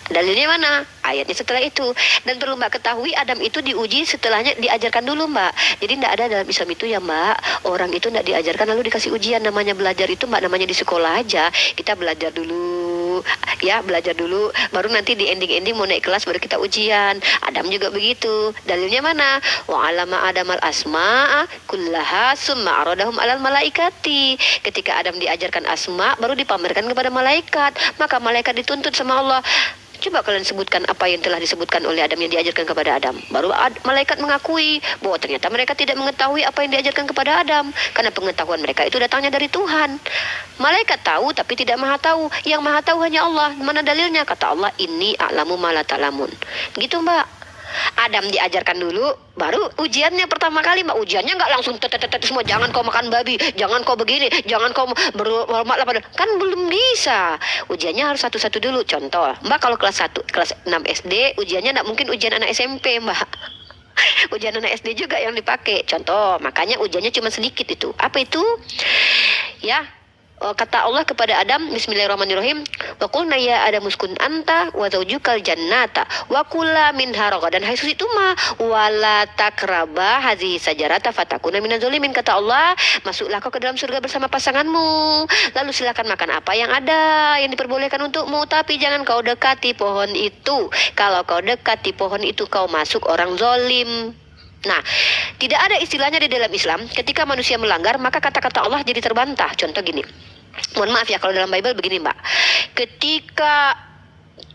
Dalilnya mana? Ayatnya setelah itu. Dan perlu Mbak ketahui Adam itu diuji setelahnya diajarkan dulu, Mbak. Jadi tidak ada dalam Islam itu ya, Mbak, orang itu tidak diajarkan lalu dikasih ujian. Namanya belajar itu, Mbak, namanya di sekolah aja. Kita belajar dulu, ya, belajar dulu. Baru nanti di ending-ending mau naik kelas baru kita ujian. Adam juga begitu. Dalilnya mana? Wa alama adamal asma'a kullaha summa aradahum alal malaikati. Ketika Adam diajarkan asma baru dipamerkan kepada malaikat. Maka malaikat dituntut sama Allah. Coba kalian sebutkan apa yang telah disebutkan oleh Adam yang diajarkan kepada Adam. Baru malaikat mengakui bahwa ternyata mereka tidak mengetahui apa yang diajarkan kepada Adam. Karena pengetahuan mereka itu datangnya dari Tuhan. Malaikat tahu tapi tidak maha tahu. Yang maha tahu hanya Allah. Mana dalilnya? Kata Allah, inni a'lamu ma la ta'lamun. Gitu, Mbak. Adam diajarkan dulu, baru ujiannya pertama kali, Mbak. Ujiannya nggak langsung tetetet semua. Jangan kau makan babi, jangan kau begini, jangan kau berhormatlah pada. Kan belum bisa. Ujiannya harus satu-satu dulu. Contoh, Mbak, kalau kelas 1, kelas 6 SD, ujiannya nggak mungkin ujian anak SMP, Mbak. Ujian anak SD juga yang dipakai. Contoh, makanya ujiannya cuma sedikit itu. Apa itu? Ya. Kata Allah kepada Adam, Bismillahirrahmanirrahim, wa qulna ya Adam uskun anta wa zaujukal jannata wa kula minha ragadan haitsu ituma wa la takraba hadhihi sajarata fatakuna minaz zalimin. Kata Allah, masuklah kau ke dalam surga bersama pasanganmu, lalu silakan makan apa yang ada yang diperbolehkan untukmu, tapi jangan kau dekati pohon itu. Kalau kau dekati pohon itu kau masuk orang zalim. Nah, tidak ada istilahnya di dalam Islam ketika manusia melanggar maka kata-kata Allah jadi terbantah. Contoh gini, mohon maaf ya kalau dalam Bible begini, Mbak. Ketika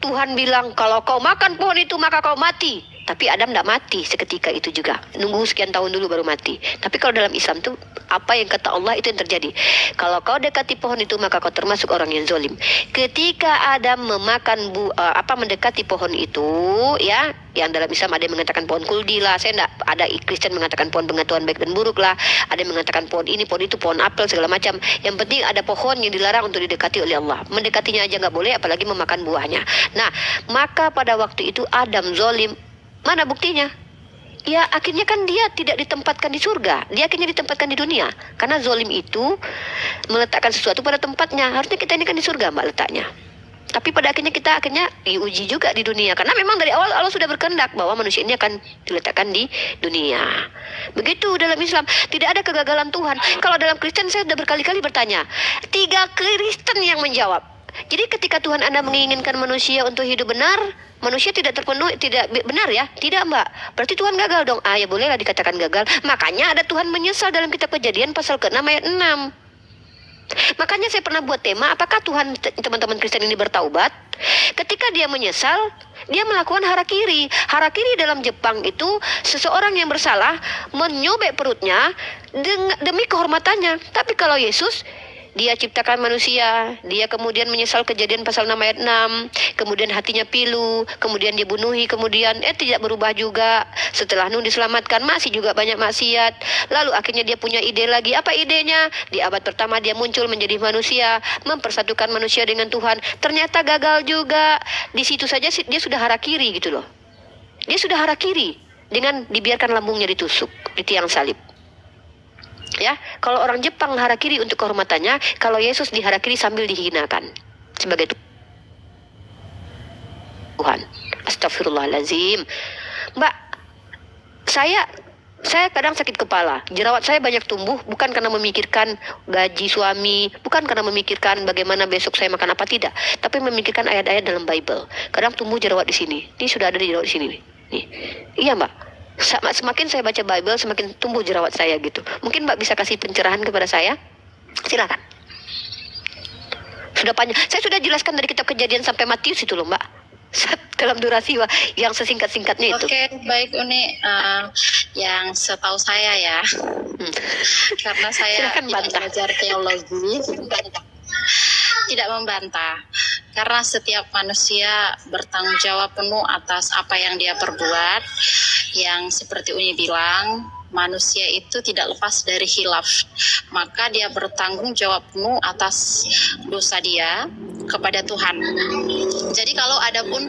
Tuhan bilang kalau kau makan pohon itu maka kau mati, Tapi Adam tidak mati seketika itu juga. Nunggu sekian tahun dulu baru mati. Tapi kalau dalam Islam tuh apa yang kata Allah itu yang terjadi. Kalau kau dekati pohon itu maka kau termasuk orang yang zalim. Ketika Adam memakan mendekati pohon itu, ya, yang dalam Islam ada yang mengatakan pohon kuldi lah, saya enggak, ada Kristen mengatakan pohon pengetahuan baik dan buruk lah, ada yang mengatakan pohon ini, pohon itu, pohon apel segala macam. Yang penting ada pohon yang dilarang untuk didekati oleh Allah. Mendekatinya aja nggak boleh, apalagi memakan buahnya. Nah, maka pada waktu itu Adam zalim. Mana buktinya? Ya akhirnya kan dia tidak ditempatkan di surga, dia akhirnya ditempatkan di dunia. Karena zalim itu meletakkan sesuatu pada tempatnya. Harusnya kita ini kan di surga mbak letaknya. Tapi pada akhirnya kita diuji juga di dunia. Karena memang dari awal Allah sudah berkehendak bahwa manusia ini akan diletakkan di dunia. Begitu dalam Islam, tidak ada kegagalan Tuhan. Kalau dalam Kristen saya sudah berkali-kali bertanya, 3 Kristen yang menjawab. Jadi ketika Tuhan Anda menginginkan manusia untuk hidup benar, manusia tidak terpenuhi, tidak benar ya? Tidak mbak, berarti Tuhan gagal dong. Ya bolehlah dikatakan gagal. Makanya ada Tuhan menyesal dalam kitab Kejadian pasal ke-6 ayat 6. Makanya saya pernah buat tema, apakah Tuhan teman-teman Kristen ini bertaubat? Ketika dia menyesal, dia melakukan harakiri. Harakiri dalam Jepang itu seseorang yang bersalah menyobek perutnya demi kehormatannya. Tapi kalau Yesus, dia ciptakan manusia, dia kemudian menyesal Kejadian pasal 6 ayat 6, kemudian hatinya pilu, kemudian dia bunuhi, kemudian tidak berubah juga. Setelah Nuh diselamatkan masih juga banyak maksiat. Lalu akhirnya dia punya ide lagi. Apa idenya? Di abad pertama dia muncul menjadi manusia, mempersatukan manusia dengan Tuhan. Ternyata gagal juga. Di situ saja dia sudah harakiri gitu loh. Dia sudah harakiri dengan dibiarkan lambungnya ditusuk di tiang salib. Ya, kalau orang Jepang harakiri untuk kehormatannya, kalau Yesus diharakiri sambil dihinakan sebagai Tuhan. Astagfirullahaladzim. Mbak, saya kadang sakit kepala. Jerawat saya banyak tumbuh bukan karena memikirkan gaji suami, bukan karena memikirkan bagaimana besok saya makan apa, tidak, tapi memikirkan ayat-ayat dalam Bible. Kadang tumbuh jerawat di sini. Ini sudah ada jerawat di sini nih. Iya, Mbak. Semakin saya baca Bible, semakin tumbuh jerawat saya gitu. Mungkin Mbak bisa kasih pencerahan kepada saya? Silakan. Sudah panjang. Saya sudah jelaskan dari kitab Kejadian sampai Matius itu loh Mbak. Dalam durasi yang sesingkat-singkatnya itu. Oke, baik Uni. Yang setahu saya ya, karena saya belajar teologi, tidak membantah. Karena setiap manusia bertanggung jawab penuh atas apa yang dia perbuat. Yang seperti Uni bilang, manusia itu tidak lepas dari khilaf. Maka dia bertanggung jawab penuh atas dosa dia kepada Tuhan. Jadi kalau ada pun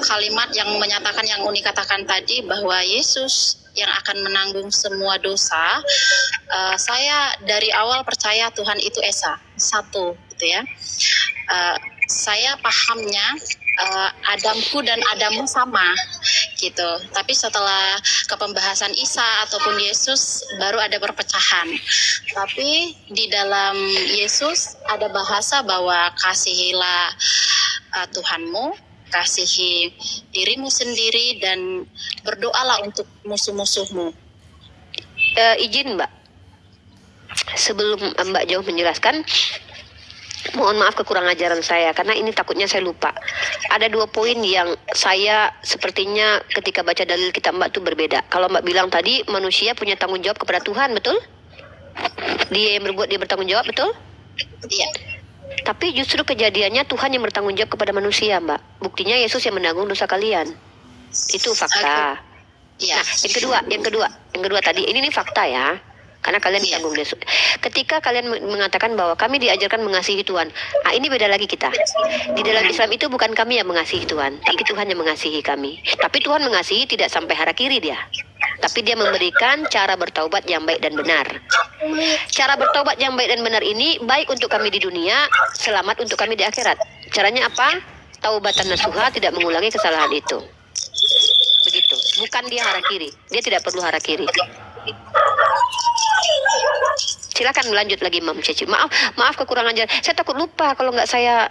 kalimat yang menyatakan yang Uni katakan tadi bahwa Yesus yang akan menanggung semua dosa, saya dari awal percaya Tuhan itu Esa, satu gitu ya. Saya pahamnya Adamku dan Adamu sama gitu. Tapi setelah kepembahasan Isa ataupun Yesus baru ada perpecahan. Tapi di dalam Yesus ada bahasa bahwa kasihilah Tuhanmu, kasihi dirimu sendiri dan berdoalah untuk musuh-musuhmu. Izin Mbak, sebelum Mbak jauh menjelaskan, mohon maaf kekurang ajaran saya karena ini takutnya saya lupa. Ada 2 poin yang saya sepertinya ketika baca dalil kitab Mbak itu berbeda. Kalau Mbak bilang tadi manusia punya tanggung jawab kepada Tuhan, betul? Dia yang berbuat, dia bertanggung jawab, betul? Iya. Tapi justru kejadiannya Tuhan yang bertanggung jawab kepada manusia Mbak. Buktinya Yesus yang menanggung dosa kalian. Itu fakta. Iya. Nah, yang kedua tadi ini fakta ya. Karena kalian ditanggung dosa. Ketika kalian mengatakan bahwa kami diajarkan mengasihi Tuhan, ini beda lagi kita. Di dalam Islam itu bukan kami yang mengasihi Tuhan, tapi Tuhan yang mengasihi kami. Tapi Tuhan mengasihi tidak sampai harakiri dia. Tapi dia memberikan cara bertaubat yang baik dan benar. Cara bertaubat yang baik dan benar ini baik untuk kami di dunia, selamat untuk kami di akhirat. Caranya apa? Taubatan nasuha, tidak mengulangi kesalahan itu. Begitu. Bukan dia harakiri. Dia tidak perlu harakiri. Silakan lanjut lagi Mam Ceci. Maaf kekurangan ajaran. Saya takut lupa kalau nggak saya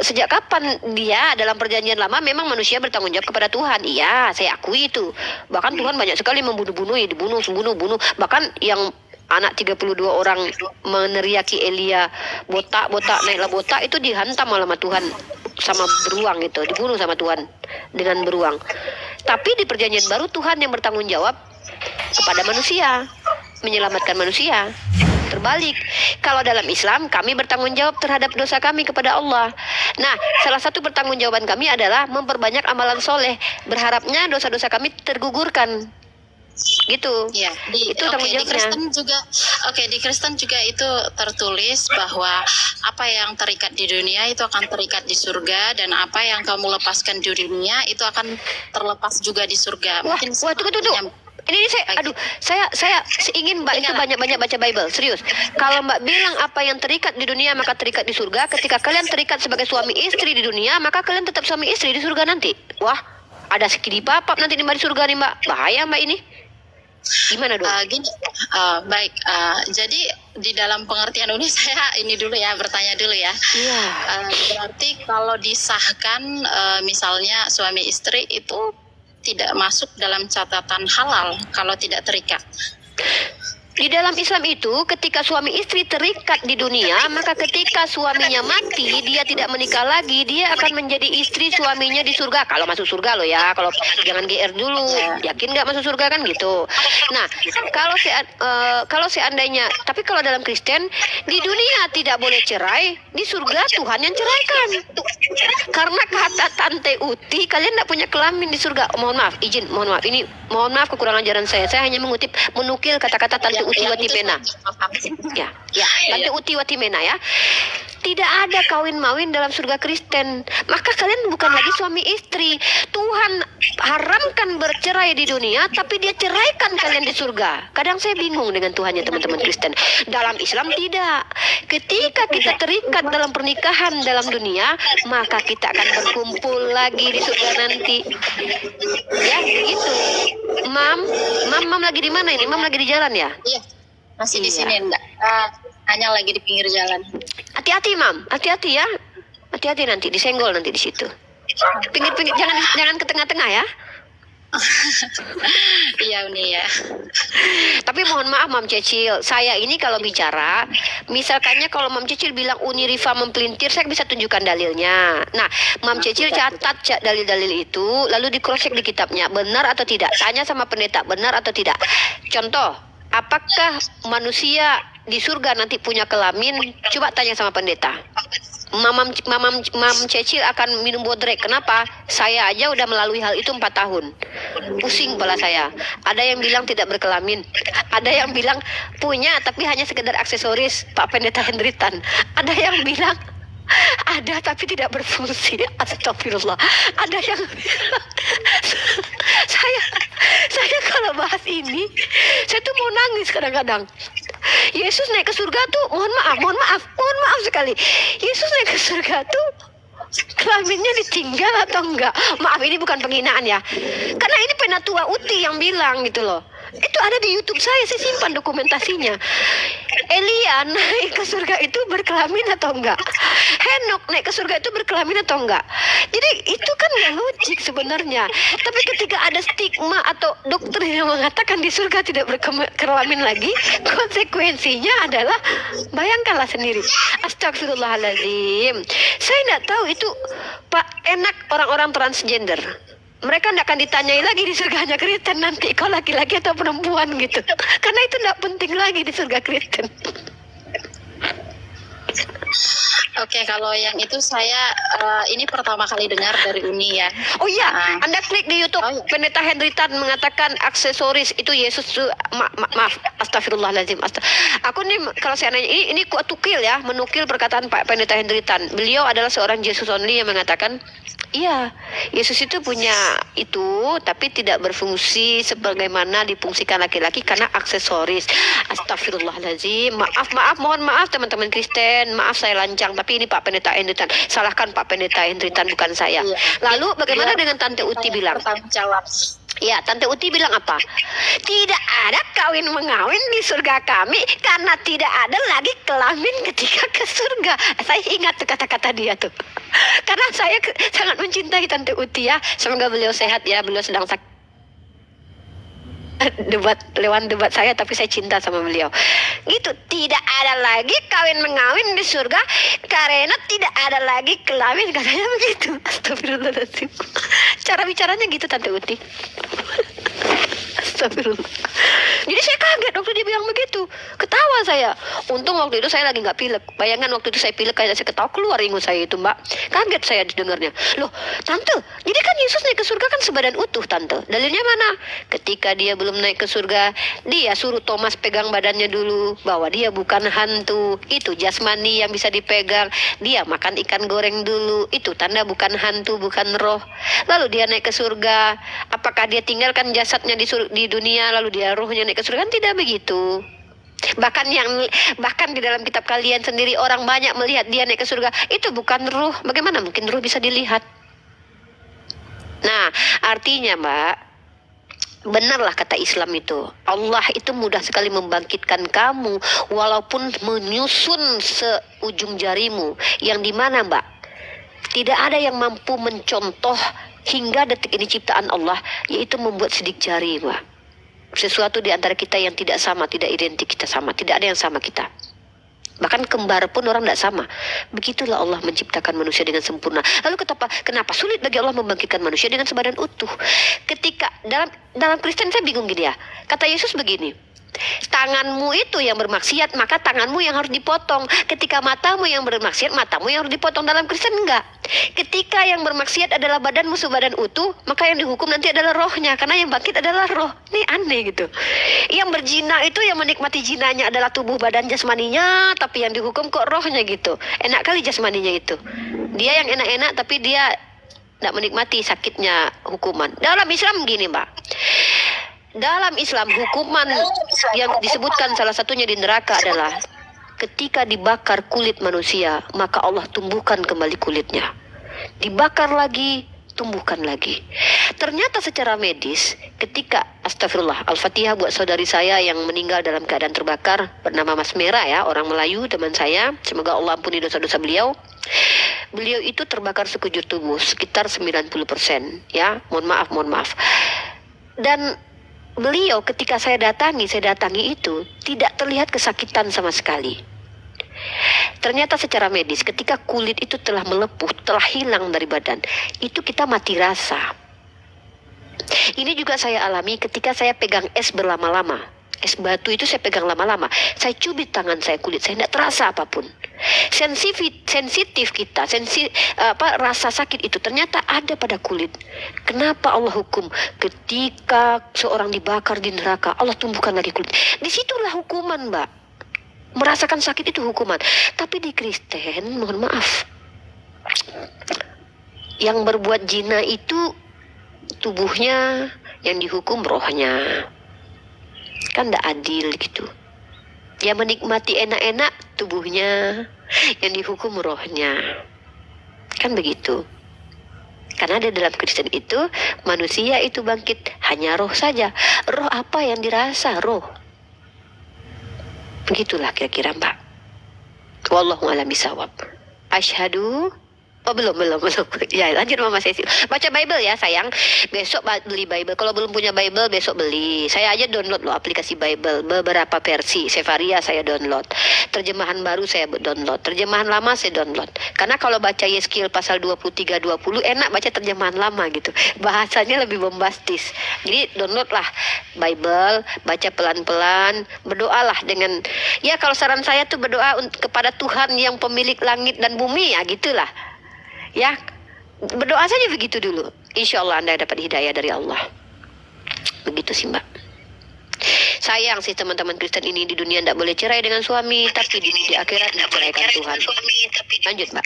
sejak kapan dia dalam perjanjian lama memang manusia bertanggung jawab kepada Tuhan. Iya, saya akui itu. Bahkan Tuhan banyak sekali membunuh-bunuh, dibunuh. Bahkan yang anak 32 orang meneriaki Elia, botak, naiklah botak, itu dihantam oleh Tuhan. sama beruang itu, dibunuh sama Tuhan dengan beruang. Tapi di perjanjian baru Tuhan yang bertanggung jawab kepada manusia, menyelamatkan manusia. Terbalik, kalau dalam Islam kami bertanggung jawab terhadap dosa kami kepada Allah. Nah, salah satu pertanggungjawaban kami adalah memperbanyak amalan soleh. Berharapnya dosa-dosa kami tergugurkan. Gitu. Ya, itu tanggung di jawabnya. Kristen juga, di Kristen juga itu tertulis bahwa apa yang terikat di dunia itu akan terikat di surga, dan apa yang kamu lepaskan di dunia itu akan terlepas juga di surga. Wah, tunggu. Ini saya ingin Mbak itu banyak-banyak baca Bible, serius. Kalau Mbak bilang apa yang terikat di dunia maka terikat di surga, ketika kalian terikat sebagai suami istri di dunia, maka kalian tetap suami istri di surga nanti. Wah, ada sekidi papap nanti di surga nih Mbak. Bahaya Mbak ini. Gimana dong? Baik, jadi di dalam pengertian ini saya ini dulu ya, bertanya dulu ya. Iya. Berarti kalau disahkan misalnya suami istri itu tidak masuk dalam catatan halal kalau tidak terikat. Di dalam Islam itu ketika suami istri terikat di dunia, maka ketika suaminya mati dia tidak menikah lagi, dia akan menjadi istri suaminya di surga. Kalau masuk surga loh ya, kalau jangan GR dulu, yakin nggak masuk surga kan gitu. Nah, kalau seandainya, tapi kalau dalam Kristen di dunia tidak boleh cerai, di surga Tuhan yang ceraikan. Karena kata Tante Uti, kalian tidak punya kelamin di surga. Mohon maaf kekurangan ajaran saya. Saya hanya menukil kata-kata Tante Uti Watimena. Ya, Tante Uti Watimena ya. Tidak ada kawin mawin dalam surga Kristen. Maka kalian bukan lagi suami istri. Tuhan haramkan bercerai di dunia, tapi dia ceraikan kalian di surga. Kadang saya bingung dengan Tuhannya teman-teman Kristen. Dalam Islam tidak. Ketika kita terikat dalam pernikahan dalam dunia, maka kita akan berkumpul lagi di surga nanti. Ya, gitu. Mam lagi di mana ini? Mam lagi di jalan ya? Iya, masih di sini enggak. Hanya lagi di pinggir jalan. Hati-hati Mam, hati-hati ya. Hati-hati nanti disenggol nanti di situ. Pinggir-pinggir, jangan ke tengah-tengah ya. Iya Uni ya. Tapi mohon maaf Mam Cecil, saya ini kalau bicara, misalkannya kalau Mam Cecil bilang Uni Rifa mempelintir, saya bisa tunjukkan dalilnya. Nah, Mam Cecil catat dalil-dalil itu, lalu di cross check di kitabnya, benar atau tidak? Tanya sama pendeta, benar atau tidak? Contoh, apakah manusia di surga nanti punya kelamin? Coba tanya sama pendeta. Mam Cecil akan minum bodrek. Kenapa? Saya aja udah melalui hal itu 4 tahun. Pusing kepala saya. Ada yang bilang tidak berkelamin. Ada yang bilang punya tapi hanya sekedar aksesoris, Pak Pendeta Hendritan. Ada yang bilang ada tapi tidak berfungsi. Astagfirullah. Ada yang bilang saya kalau bahas ini, saya tuh mau nangis kadang-kadang. Yesus naik ke surga tuh, mohon maaf sekali. Yesus naik ke surga tuh kelaminnya ditinggal atau enggak? Maaf, ini bukan penghinaan ya. Karena ini Penatua Uti yang bilang gitu loh. Itu ada di YouTube saya simpan dokumentasinya. Elia naik ke surga itu berkelamin atau enggak? Henok naik ke surga itu berkelamin atau enggak? Jadi itu kan nggak logik sebenarnya. Tapi ketika ada stigma atau doktrin yang mengatakan di surga tidak berkelamin lagi, konsekuensinya adalah bayangkanlah sendiri. Astagfirullahaladzim. Saya nggak tahu itu Pak enak orang-orang transgender. Mereka tidak akan ditanyai lagi di surganya Kristen nanti kau laki-laki atau perempuan gitu. Karena itu tidak penting lagi di surga Kristen. Oke, kalau yang itu saya ini pertama kali dengar dari Uni ya. Oh iya, Anda klik di YouTube. Pendeta Hendritan mengatakan aksesoris itu Yesus tuh maaf, astagfirullahaladzim. Aku nih kalau saya nanya ini kuat tukil ya, menukil perkataan Pak Pendeta Hendritan. Beliau adalah seorang Jesus only yang mengatakan iya, Yesus itu punya itu, tapi tidak berfungsi sebagaimana difungsikan laki-laki karena aksesoris. Astagfirullahaladzim. Mohon maaf teman-teman Kristen. Maaf saya lancang, tapi ini Pak Pendeta Hendritan. Salahkan Pak Pendeta Hendritan, bukan saya. Iya. Lalu bagaimana dengan Tante Uti bilang? Bertanggung jawab. Ya, Tante Uti bilang apa? Tidak ada kawin mengawin di surga kami karena tidak ada lagi kelamin ketika ke surga. Saya ingat tuh kata-kata dia tuh. Karena saya sangat mencintai Tante Uti ya. Semoga beliau sehat ya, beliau sedang sakit. debat saya, tapi saya cinta sama beliau. Gitu, tidak ada lagi kawin mengawin di surga karena tidak ada lagi kelamin, katanya begitu. Astagfirullahaladzim. Cara bicaranya gitu Tante Uti. Astagfirullah. Jadi saya kaget waktu dia bilang begitu. Ketawa saya. Untung waktu itu saya lagi nggak pilek. Bayangkan waktu itu saya pilek, kayak saya ketawa keluar ingus saya itu, Mbak. Kaget saya didengarnya. Loh, Tante, jadi kan Yesus naik ke surga kan sebadan utuh, Tante. Dalilnya mana? Ketika dia belum naik ke surga, dia suruh Thomas pegang badannya dulu, bahwa dia bukan hantu. Itu jasmani yang bisa dipegang. Dia makan ikan goreng dulu. Itu tanda bukan hantu, bukan roh. Lalu dia naik ke surga. Apakah dia tinggalkan jasadnya di dunia lalu dia rohnya naik ke surga? Kan tidak begitu. Bahkan di dalam kitab kalian sendiri orang banyak melihat dia naik ke surga. Itu bukan ruh. Bagaimana mungkin ruh bisa dilihat? Nah, artinya Mbak, benarlah kata Islam itu. Allah itu mudah sekali membangkitkan kamu walaupun menyusun seujung jarimu. Yang dimana Mbak, tidak ada yang mampu mencontoh hingga detik ini ciptaan Allah, yaitu membuat sidik jari, Mbak. Sesuatu di antara kita yang tidak sama, tidak identik kita sama, tidak ada yang sama kita. Bahkan kembar pun orang tidak sama. Begitulah Allah menciptakan manusia dengan sempurna. Lalu kenapa sulit bagi Allah membangkitkan manusia dengan sebadan utuh? Ketika dalam Kristen saya bingung gini ya. Kata Yesus begini, tanganmu itu yang bermaksiat, maka tanganmu yang harus dipotong. Ketika matamu yang bermaksiat, matamu yang harus dipotong. Dalam Kristen enggak. Ketika yang bermaksiat adalah badanmu sebadan utuh, maka yang dihukum nanti adalah rohnya, karena yang bangkit adalah roh. Ini aneh gitu. Yang berzina itu yang menikmati zinanya adalah tubuh badan jasmaninya, tapi yang dihukum kok rohnya gitu. Enak kali jasmaninya itu. Dia yang enak-enak tapi dia tidak menikmati sakitnya hukuman. Dalam Islam gini, Mbak. Dalam Islam hukuman yang disebutkan salah satunya di neraka adalah ketika dibakar kulit manusia, maka Allah tumbuhkan kembali kulitnya. Dibakar lagi, tumbuhkan lagi. Ternyata secara medis, ketika astagfirullah, Al-Fatihah buat saudari saya yang meninggal dalam keadaan terbakar, bernama Mas Mera ya, orang Melayu, teman saya. Semoga Allah ampuni dosa-dosa beliau. Beliau itu terbakar sekujur tubuh, sekitar 90%. Ya, mohon maaf. Dan beliau ketika saya datangi itu tidak terlihat kesakitan sama sekali. Ternyata secara medis ketika kulit itu telah melepuh, telah hilang dari badan, itu kita mati rasa. Ini juga saya alami ketika saya pegang es berlama-lama. Es batu itu saya pegang lama-lama. Saya cubit tangan saya, kulit saya tidak terasa apapun. Sensitif kita, rasa sakit itu ternyata ada pada kulit. Kenapa Allah hukum? Ketika seorang dibakar di neraka, Allah tumbuhkan lagi kulit. Disitulah hukuman, Mbak. Merasakan sakit itu hukuman. Tapi di Kristen, mohon maaf, yang berbuat zina itu tubuhnya, yang dihukum rohnya. Kan tidak adil gitu. Yang menikmati enak-enak tubuhnya, yang dihukum rohnya. Kan begitu. Karena di dalam Kristen itu manusia itu bangkit hanya roh saja. Roh apa yang dirasa? Roh. Begitulah kira-kira, Mbak. Wallahu a'lam bishawab. Asyhadu. Oh belum. Ya lanjut Mama Cecil. Baca Bible ya sayang. Besok beli Bible. Kalau belum punya Bible besok beli. Saya aja download loh aplikasi Bible. Beberapa versi. Sefaria saya download. Terjemahan baru saya download. Terjemahan lama saya download. Karena kalau baca Yeskiel pasal 23-20 enak baca terjemahan lama gitu. Bahasanya lebih bombastis. Jadi download lah Bible. Baca pelan-pelan. Berdoalah dengan. Ya kalau saran saya tuh berdoa kepada Tuhan yang pemilik langit dan bumi ya gitulah. Ya, berdoa saja begitu dulu. Insya Allah Anda dapat hidayah dari Allah. Begitu sih Mbak. Sayang sih teman-teman Kristen ini di dunia tidak boleh cerai dengan suami, tapi di akhirat diceraikan Tuhan. Lanjut Mbak.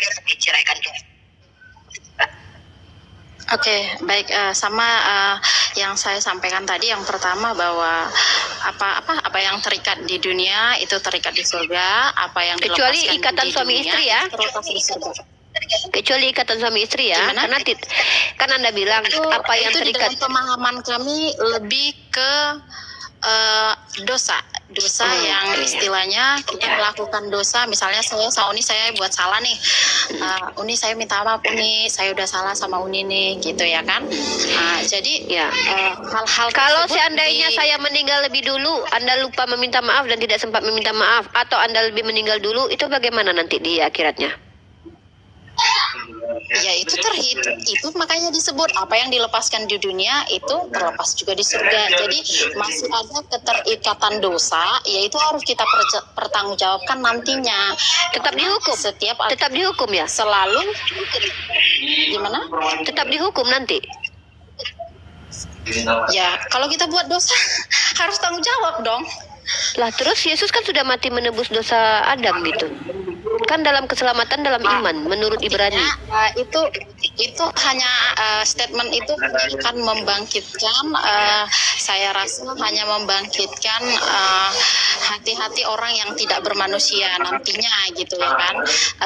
Oke, baik, sama yang saya sampaikan tadi, yang pertama bahwa apa yang terikat di dunia itu terikat di surga, apa yang kecuali dilepaskan ikatan di suami dunia, istri ya. terlepas di surga. Kecuali ikatan suami istri ya. Gimana? Karena kan Anda bilang itu, apa yang itu terikat. di dalam pemahaman kami lebih ke dosa yang istilahnya kita melakukan dosa. Misalnya saya sama Uni, saya buat salah nih, Uni saya minta maaf Uni, saya udah salah sama Uni nih, gitu ya kan. Jadi Ya. hal-hal Kalau tersebut seandainya saya meninggal lebih dulu, Anda lupa meminta maaf dan tidak sempat meminta maaf, atau Anda lebih meninggal dulu, itu bagaimana nanti di akhiratnya? ya itu terhitung, itu makanya disebut apa yang dilepaskan di dunia itu terlepas juga di surga. Jadi masih ada keterikatan dosa, yaitu harus kita pertanggungjawabkan nantinya. Tetap dihukum. Tetap dihukum ya? Selalu gimana? Tetap dihukum nanti. Ya kalau kita buat dosa harus tanggung jawab dong. Lah terus Yesus kan sudah mati menebus dosa Adam gitu. Kan dalam keselamatan dalam iman menurut Ibrani. Itu hanya statement itu akan membangkitkan, saya rasa hanya membangkitkan hati-hati orang yang tidak bermanusia nantinya, gitu ya kan.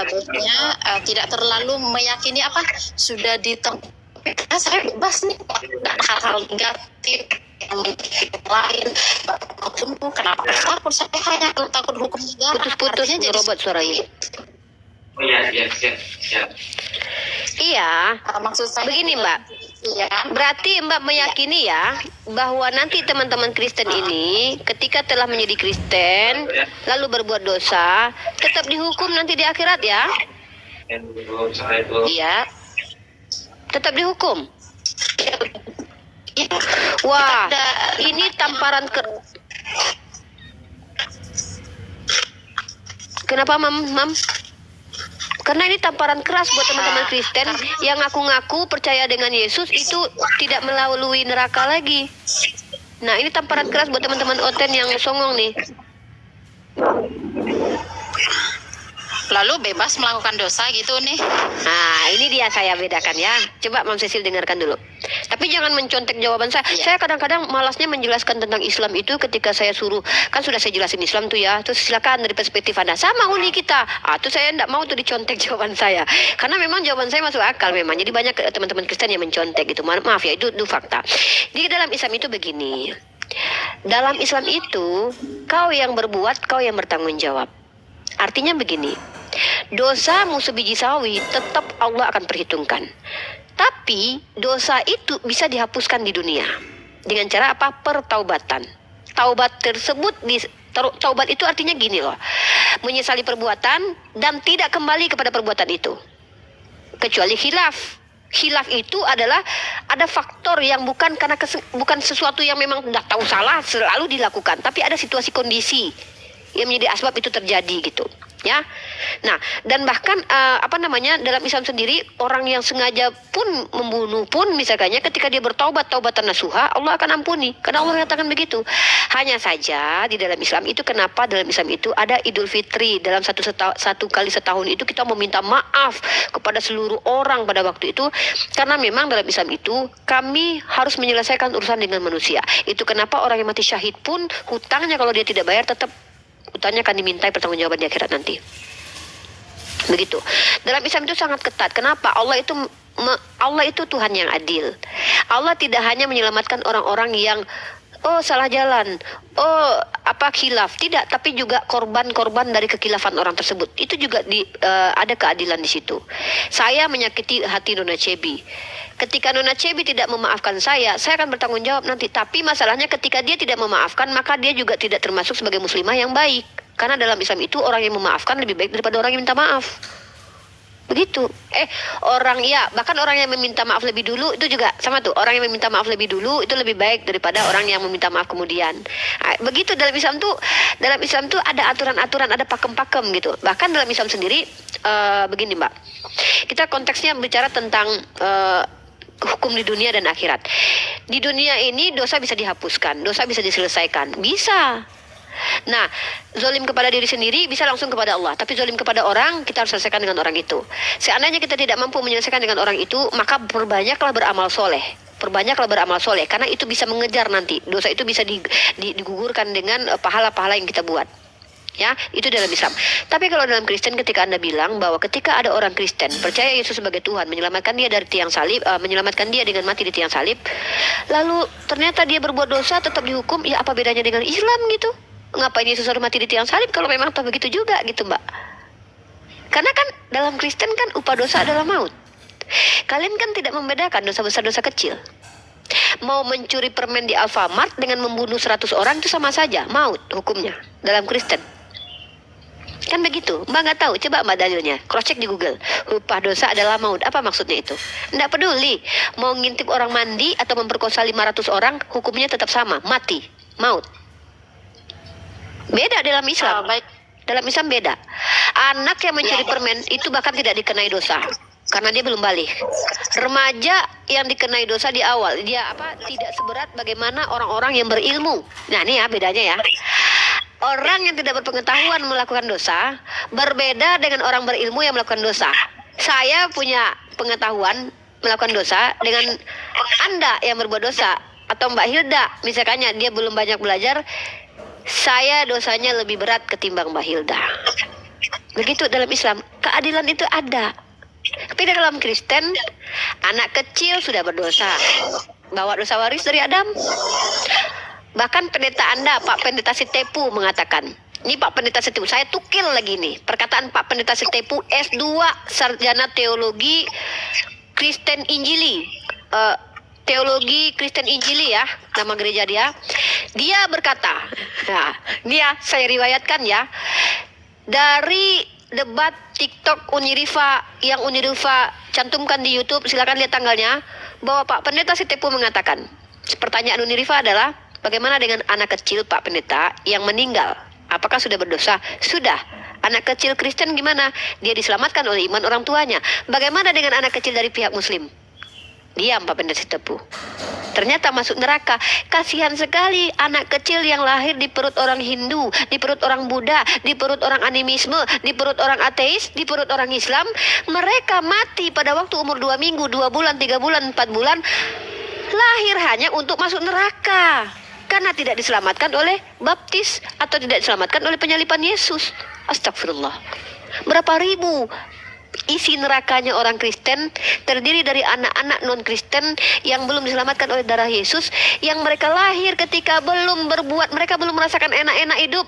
Baiknya tidak terlalu meyakini apa sudah saya bebas nih dan hal-hal negatif yang lain. Kenapa takut? Saya hanya takut hukum negara. Putus-putus robot suaranya. Oh ya. Iya. Maksud saya Begini Mbak. Iya. Berarti Mbak meyakini ya bahwa nanti teman-teman Kristen ini ketika telah menjadi Kristen lalu berbuat dosa tetap dihukum nanti di akhirat ya? Iya. Tetap dihukum. Wah, ini tamparan Kenapa, Mam? Karena ini tamparan keras buat teman-teman Kristen yang ngaku-ngaku percaya dengan Yesus itu tidak melalui neraka lagi. Nah, ini tamparan keras buat teman-teman Oten yang songong nih. Lalu bebas melakukan dosa gitu nih. Nah, ini dia saya bedakan ya. Coba Mam Cecil dengarkan dulu. Tapi jangan mencontek jawaban saya. Iya. Saya kadang-kadang malasnya menjelaskan tentang Islam itu ketika saya suruh. Kan sudah saya jelasin Islam tuh ya. Terus silakan dari perspektif Anda. Sama Uni kita. Terus saya enggak mau tuh dicontek jawaban saya. Karena memang jawaban saya masuk akal memang. Jadi banyak teman-teman Kristen yang mencontek gitu. Maaf ya, itu fakta. Di dalam Islam itu begini. Dalam Islam itu, kau yang berbuat, kau yang bertanggung jawab. Artinya begini. Dosamu sebiji sawi tetap Allah akan perhitungkan. Tapi dosa itu bisa dihapuskan di dunia. Dengan cara apa? Pertaubatan. Taubat tersebut taubat itu artinya gini loh. Menyesali perbuatan dan tidak kembali kepada perbuatan itu. Kecuali khilaf. Khilaf itu adalah ada faktor yang bukan sesuatu yang memang tidak tahu salah selalu dilakukan, tapi ada situasi kondisi yang menjadi asbab itu terjadi gitu. Ya, nah dan bahkan dalam Islam sendiri orang yang sengaja pun membunuh pun misalnya ketika dia bertaubat taubatan nasuha Allah akan ampuni karena Allah mengatakan begitu. Hanya saja di dalam Islam itu kenapa dalam Islam itu ada Idul Fitri dalam satu kali setahun itu kita meminta maaf kepada seluruh orang pada waktu itu karena memang dalam Islam itu kami harus menyelesaikan urusan dengan manusia. Itu kenapa orang yang mati syahid pun hutangnya kalau dia tidak bayar tetap hutangnya akan dimintai pertanggungjawaban di akhirat nanti. Begitu. Dalam Islam itu sangat ketat. Kenapa? Allah itu Tuhan yang adil. Allah tidak hanya menyelamatkan orang-orang yang salah jalan, khilaf, tidak, tapi juga korban-korban dari kekhilafan orang tersebut. Itu juga ada keadilan di situ. Saya menyakiti hati Nona Cebi. Ketika Nona Cebi tidak memaafkan saya akan bertanggung jawab nanti. Tapi masalahnya ketika dia tidak memaafkan, maka dia juga tidak termasuk sebagai muslimah yang baik. Karena dalam Islam itu orang yang memaafkan lebih baik daripada orang yang minta maaf. Begitu. Bahkan orang yang meminta maaf lebih dulu itu juga sama tuh. Orang yang meminta maaf lebih dulu itu lebih baik daripada orang yang meminta maaf kemudian. Begitu dalam Islam tuh ada aturan-aturan, ada pakem-pakem gitu. Bahkan dalam Islam sendiri begini Mbak. Kita konteksnya bicara tentang hukum di dunia dan akhirat. Di dunia ini dosa bisa dihapuskan, dosa bisa diselesaikan, bisa. Nah, zalim kepada diri sendiri bisa langsung kepada Allah, tapi zalim kepada orang kita harus selesaikan dengan orang itu. Seandainya kita tidak mampu menyelesaikan dengan orang itu, maka perbanyaklah beramal soleh. Karena itu bisa mengejar nanti. Dosa itu bisa digugurkan dengan pahala-pahala yang kita buat. Ya, itu dalam Islam. Tapi kalau dalam Kristen, ketika Anda bilang bahwa ketika ada orang Kristen percaya Yesus sebagai Tuhan, menyelamatkan dia dari tiang salib, menyelamatkan dia dengan mati di tiang salib, lalu ternyata dia berbuat dosa tetap dihukum, ya apa bedanya dengan Islam gitu? Ngapain Yesus harus mati di tiang salib kalau memang tak begitu juga gitu, Mbak? Karena kan dalam Kristen kan upah dosa adalah maut. Kalian kan tidak membedakan dosa besar, dosa kecil. Mau mencuri permen di Alfamart dengan membunuh 100 orang itu sama saja, maut hukumnya dalam Kristen. Kan begitu, Mbak nggak tahu, coba Mbak dalilnya, cross check di Google. Upah dosa adalah maut, apa maksudnya itu? Nggak peduli, mau ngintip orang mandi atau memperkosa 500 orang, hukumnya tetap sama, mati, maut. Beda dalam Islam. Baik. Dalam Islam beda. Anak yang mencuri permen itu bahkan tidak dikenai dosa karena dia belum balik. Remaja yang dikenai dosa di awal, dia tidak seberat bagaimana orang-orang yang berilmu. Nah, ini ya bedanya ya. Orang yang tidak berpengetahuan melakukan dosa berbeda dengan orang berilmu yang melakukan dosa. Saya punya pengetahuan melakukan dosa dengan Anda yang berbuat dosa, atau Mbak Hilda misalkannya dia belum banyak belajar, saya dosanya lebih berat ketimbang Mbak Hilda. Begitu dalam Islam, keadilan itu ada. Tapi dalam Kristen, anak kecil sudah berdosa, bawa dosa waris dari Adam. Bahkan pendeta Anda, Pak Pendeta Sitepu mengatakan, ini Pak Pendeta Sitepu, saya tukil lagi nih, perkataan Pak Pendeta Sitepu, S2 Sarjana Teologi Kristen Injili, Teologi Kristen Injili ya, nama gereja dia. Dia berkata, nah, ini ya saya riwayatkan ya, dari debat TikTok Uniriva yang Uniriva cantumkan di YouTube, silakan lihat tanggalnya, bahwa Pak Pendeta Sitepu mengatakan, pertanyaan Uniriva adalah, bagaimana dengan anak kecil Pak Pendeta yang meninggal? Apakah sudah berdosa? Sudah. Anak kecil Kristen gimana? Dia diselamatkan oleh iman orang tuanya. Bagaimana dengan anak kecil dari pihak Muslim? Diam Pak Pendeta Sitepu. Ternyata masuk neraka. Kasihan sekali anak kecil yang lahir di perut orang Hindu, di perut orang Buddha, di perut orang animisme, di perut orang ateis, di perut orang Islam. Mereka mati pada waktu umur 2 minggu, 2 bulan, 3 bulan, 4 bulan. Lahir hanya untuk masuk neraka. Karena tidak diselamatkan oleh baptis atau tidak diselamatkan oleh penyalipan Yesus. Astagfirullah. Berapa ribu isi nerakanya orang Kristen terdiri dari anak-anak non-Kristen yang belum diselamatkan oleh darah Yesus, yang mereka lahir ketika belum berbuat, mereka belum merasakan enak-enak hidup,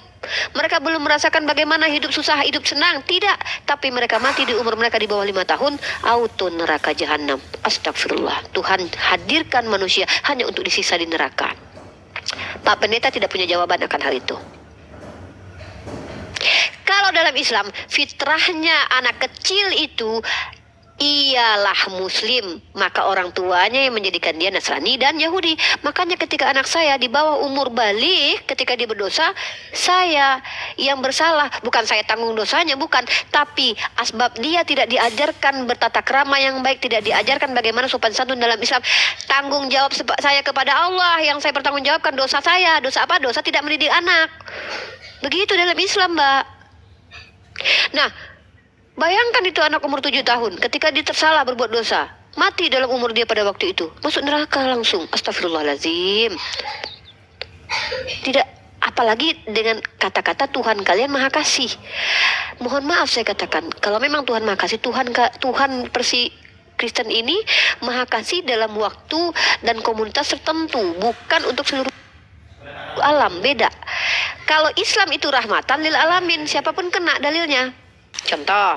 mereka belum merasakan bagaimana hidup susah, hidup senang, tidak, tapi mereka mati di umur mereka di bawah 5 tahun, auto neraka jahanam. Astagfirullah. Tuhan hadirkan manusia hanya untuk disiksa di neraka. Pak Pendeta tidak punya jawaban akan hal itu. Kalau dalam Islam, fitrahnya anak kecil itu ialah Muslim, maka orang tuanya yang menjadikan dia Nasrani dan Yahudi. Makanya ketika anak saya di bawah umur balik, ketika dia berdosa, saya yang bersalah. Bukan saya tanggung dosanya, bukan. Tapi asbab dia tidak diajarkan bertata krama yang baik, tidak diajarkan bagaimana sopan santun dalam Islam. Tanggung jawab saya kepada Allah, yang saya pertanggungjawabkan dosa saya. Dosa apa? Dosa tidak mendidik anak. Begitu dalam Islam, Mbak. Nah, bayangkan itu anak umur 7 tahun ketika dia tersalah berbuat dosa, mati dalam umur dia pada waktu itu, masuk neraka langsung. Astagfirullahaladzim. Tidak, apalagi dengan kata-kata Tuhan kalian maha kasih. Mohon maaf saya katakan, kalau memang Tuhan maha kasih, Tuhan Persi Kristen ini maha kasih dalam waktu dan komunitas tertentu, bukan untuk seluruh alam. Beda. Kalau Islam itu rahmatan lil alamin, siapapun kena dalilnya. Contoh,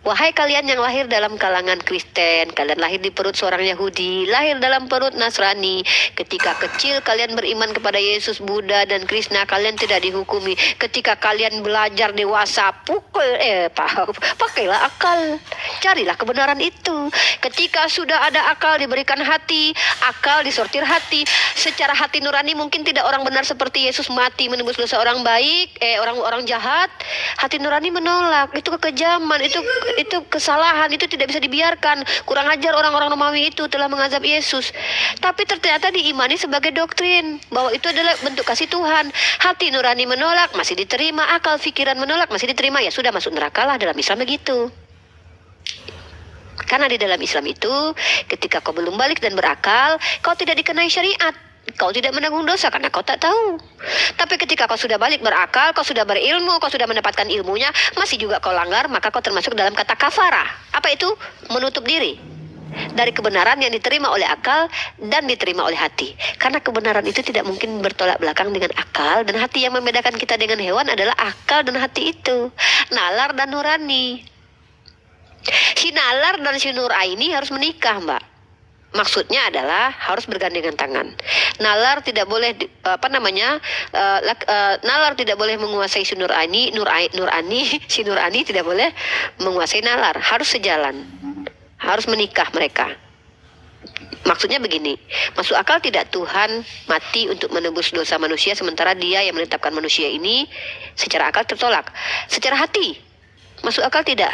wahai kalian yang lahir dalam kalangan Kristen, kalian lahir di perut seorang Yahudi, lahir dalam perut Nasrani. Ketika kecil kalian beriman kepada Yesus, Buddha, dan Krishna, kalian tidak dihukumi. Ketika kalian belajar dewasa, pakailah akal, carilah kebenaran itu. Ketika sudah ada akal, diberikan hati, akal disortir hati. Secara hati nurani mungkin tidak orang benar seperti Yesus mati menembus dosa orang baik, orang jahat. Hati nurani menolak, itu kekejaman, itu kesalahan, itu tidak bisa dibiarkan. Kurang ajar orang-orang Romawi itu telah mengazab Yesus. Tapi ternyata diimani sebagai doktrin bahwa itu adalah bentuk kasih Tuhan. Hati nurani menolak, masih diterima. Akal pikiran menolak, masih diterima. Ya sudah, masuk neraka lah. Dalam Islam begitu. Karena di dalam Islam itu, ketika kau belum balik dan berakal, kau tidak dikenai syariat. Kau tidak menanggung dosa karena kau tak tahu. Tapi ketika kau sudah balik berakal, kau sudah berilmu, kau sudah mendapatkan ilmunya, masih juga kau langgar, maka kau termasuk dalam kata kafarah. Apa itu? Menutup diri dari kebenaran yang diterima oleh akal dan diterima oleh hati. Karena kebenaran itu tidak mungkin bertolak belakang dengan akal, dan hati. Yang membedakan kita dengan hewan adalah akal dan hati itu. Nalar dan nurani. Si nalar dan si nur aini harus menikah, Mbak. Maksudnya adalah harus bergandengan tangan. Nalar tidak boleh nalar tidak boleh menguasai si nurani, si nurani tidak boleh menguasai nalar. Harus sejalan. Harus menikah mereka. Maksudnya begini, masuk akal tidak Tuhan mati untuk menebus dosa manusia, sementara Dia yang menetapkan manusia ini secara akal tertolak. Secara hati, masuk akal tidak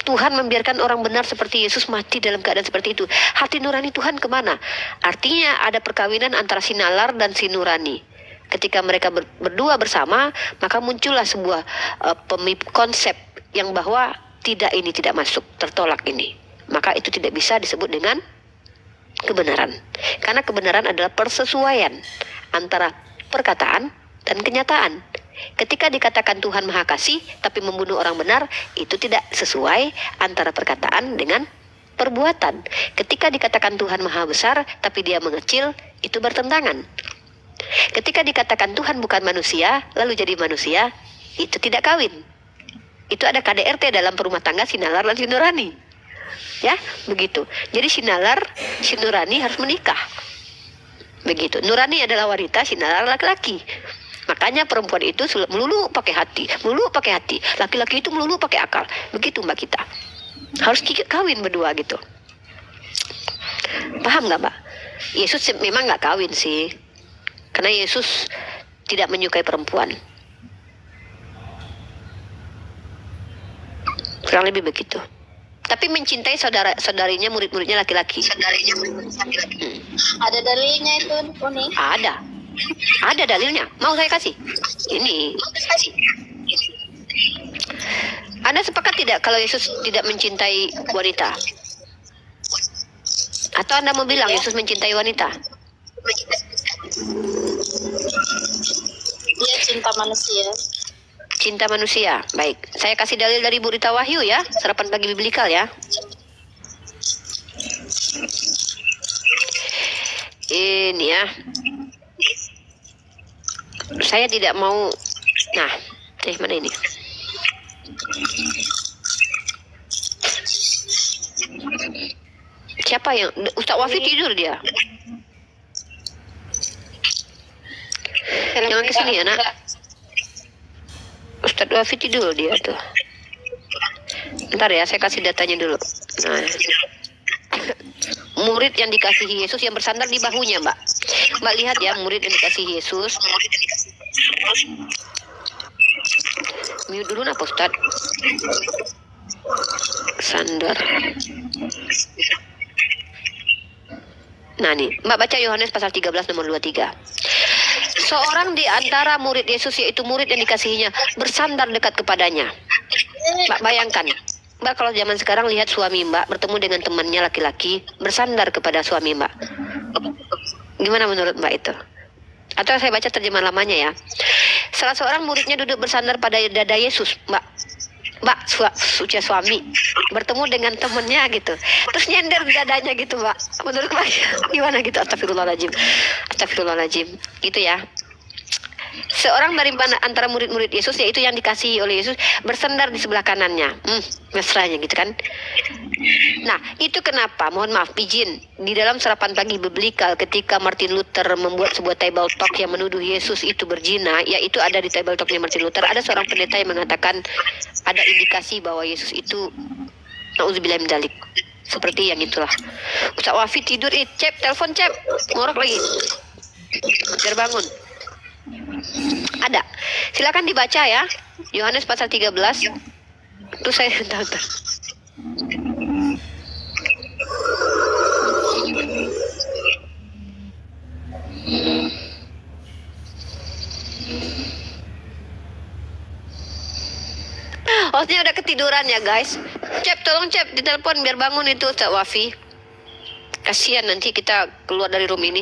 Tuhan membiarkan orang benar seperti Yesus mati dalam keadaan seperti itu. Hati nurani Tuhan kemana? Artinya ada perkawinan antara si nalar dan si nurani. Ketika mereka berdua bersama, maka muncullah sebuah konsep yang bahwa tidak, ini tidak masuk, tertolak ini. Maka itu tidak bisa disebut dengan kebenaran. Karena kebenaran adalah persesuaian antara perkataan dan kenyataan. Ketika dikatakan Tuhan Maha Kasih tapi membunuh orang benar, itu tidak sesuai antara perkataan dengan perbuatan. Ketika dikatakan Tuhan Maha Besar tapi Dia mengecil, itu bertentangan. Ketika dikatakan Tuhan bukan manusia lalu jadi manusia, itu tidak kawin. Itu ada KDRT dalam perumah tangga si nalar dan si nurani. Ya, begitu. Jadi si nalar, si nurani harus menikah. Begitu. Nurani adalah wanita, si nalar laki-laki. Makanya perempuan itu melulu pakai hati, melulu pakai hati. Laki-laki itu melulu pakai akal. Begitu Mbak kita. Harus kawin berdua gitu. Paham nggak Mbak? Yesus memang nggak kawin sih. Karena Yesus tidak menyukai perempuan. Kurang lebih begitu. Tapi mencintai saudarinya, murid-muridnya laki-laki. Ada dalilnya itu, Uni? Ada dalilnya. Mau saya kasih? Ini. Anda sepakat tidak kalau Yesus tidak mencintai wanita? Atau Anda mau bilang Yesus mencintai wanita? Dia cinta manusia. Cinta manusia. Baik. Saya kasih dalil dari Bu Rita Wahyu ya. Sarapan pagi biblikal ya. Ini ya. Saya tidak mau. Nah, mana ini? Siapa yang Ustaz Wafi tidur dia? Jangan kesini ya nak. Ustaz Wafi tidur dia tuh. Bentar ya, saya kasih datanya dulu. Nah. Murid yang dikasihi Yesus yang bersandar di bahunya, Mbak. Mbak lihat ya, murid yang dikasihi Yesus. Mute dulu napa Ustaz? Sandar. Nah nih, Mbak baca Yohanes pasal 13 nomor 23. Seorang di antara murid Yesus, yaitu murid yang dikasihinya, bersandar dekat kepadanya. Mbak bayangkan, Mbak kalau zaman sekarang lihat suami Mbak bertemu dengan temannya laki-laki, bersandar kepada suami Mbak. Gimana menurut Mbak itu? Atau saya baca terjemahan lamanya ya. Salah seorang muridnya duduk bersandar pada dada Yesus, Mbak suami bertemu dengan temennya gitu, terus nyender dadanya gitu Mbak. Menurut Mbak gimana gitu? Astagfirullahaladzim gitu ya. Seorang dari antara murid-murid Yesus, yaitu yang dikasihi oleh Yesus, bersandar di sebelah kanannya. Mesranya gitu kan. Nah, itu kenapa, mohon maaf, izin, di dalam sarapan pagi biblikal ketika Martin Luther membuat sebuah table talk yang menuduh Yesus itu berzina, yaitu ada di table talknya Martin Luther, ada seorang pendeta yang mengatakan ada indikasi bahwa Yesus itu na'udzubillah min dzalik. Seperti yang itulah. Ustaz Wafi tidur, Cep, telepon Cep, ngorok lagi. Biar bangun. Ada. Silakan dibaca ya. Yohanes pasal 13. Itu saya bentar. Hostnya udah ketiduran ya guys. Cep, tolong Cep ditelepon biar bangun itu Ustaz Wafi. Kasihan nanti kita keluar dari room ini.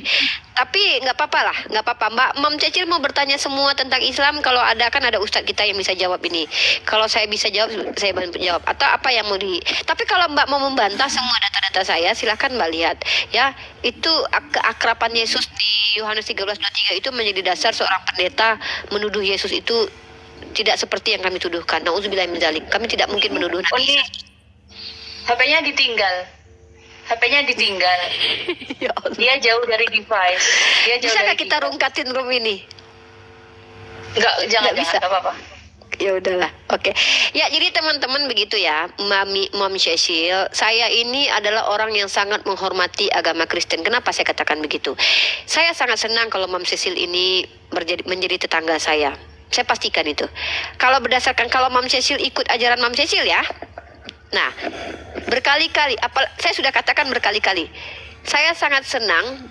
Tapi nggak apa-apa lah, nggak apa-apa. Mbak Mam Cecil mau bertanya semua tentang Islam. Kalau ada kan ada ustadz kita yang bisa jawab ini. Kalau saya bisa jawab, saya bantu jawab. Atau apa yang mau di. Tapi kalau Mbak mau membantah semua data-data saya, silahkan Mbak lihat. Ya, itu keakraban Yesus di Yohanes 13:23 itu menjadi dasar seorang pendeta menuduh Yesus itu tidak seperti yang kami tuduhkan. Nauzubillah min dzalik. Kami tidak mungkin menuduh Nabi. Ini HP-nya ditinggal. HP-nya ditinggal. Ya Allah. Dia jauh dari device. Dia jauh Bisakah dari kita rungkatin room ini? Jangan bisa. enggak apa-apa. Ya udahlah, oke. Ya jadi teman-teman begitu ya, Mam Cecil. Saya ini adalah orang yang sangat menghormati agama Kristen. Kenapa saya katakan begitu? Saya sangat senang kalau Mam Cecil ini menjadi tetangga saya. Saya pastikan itu. Kalau berdasarkan kalau Mam Cecil ikut ajaran Mam Cecil ya. Nah, berkali-kali, saya sudah katakan berkali-kali. Saya sangat senang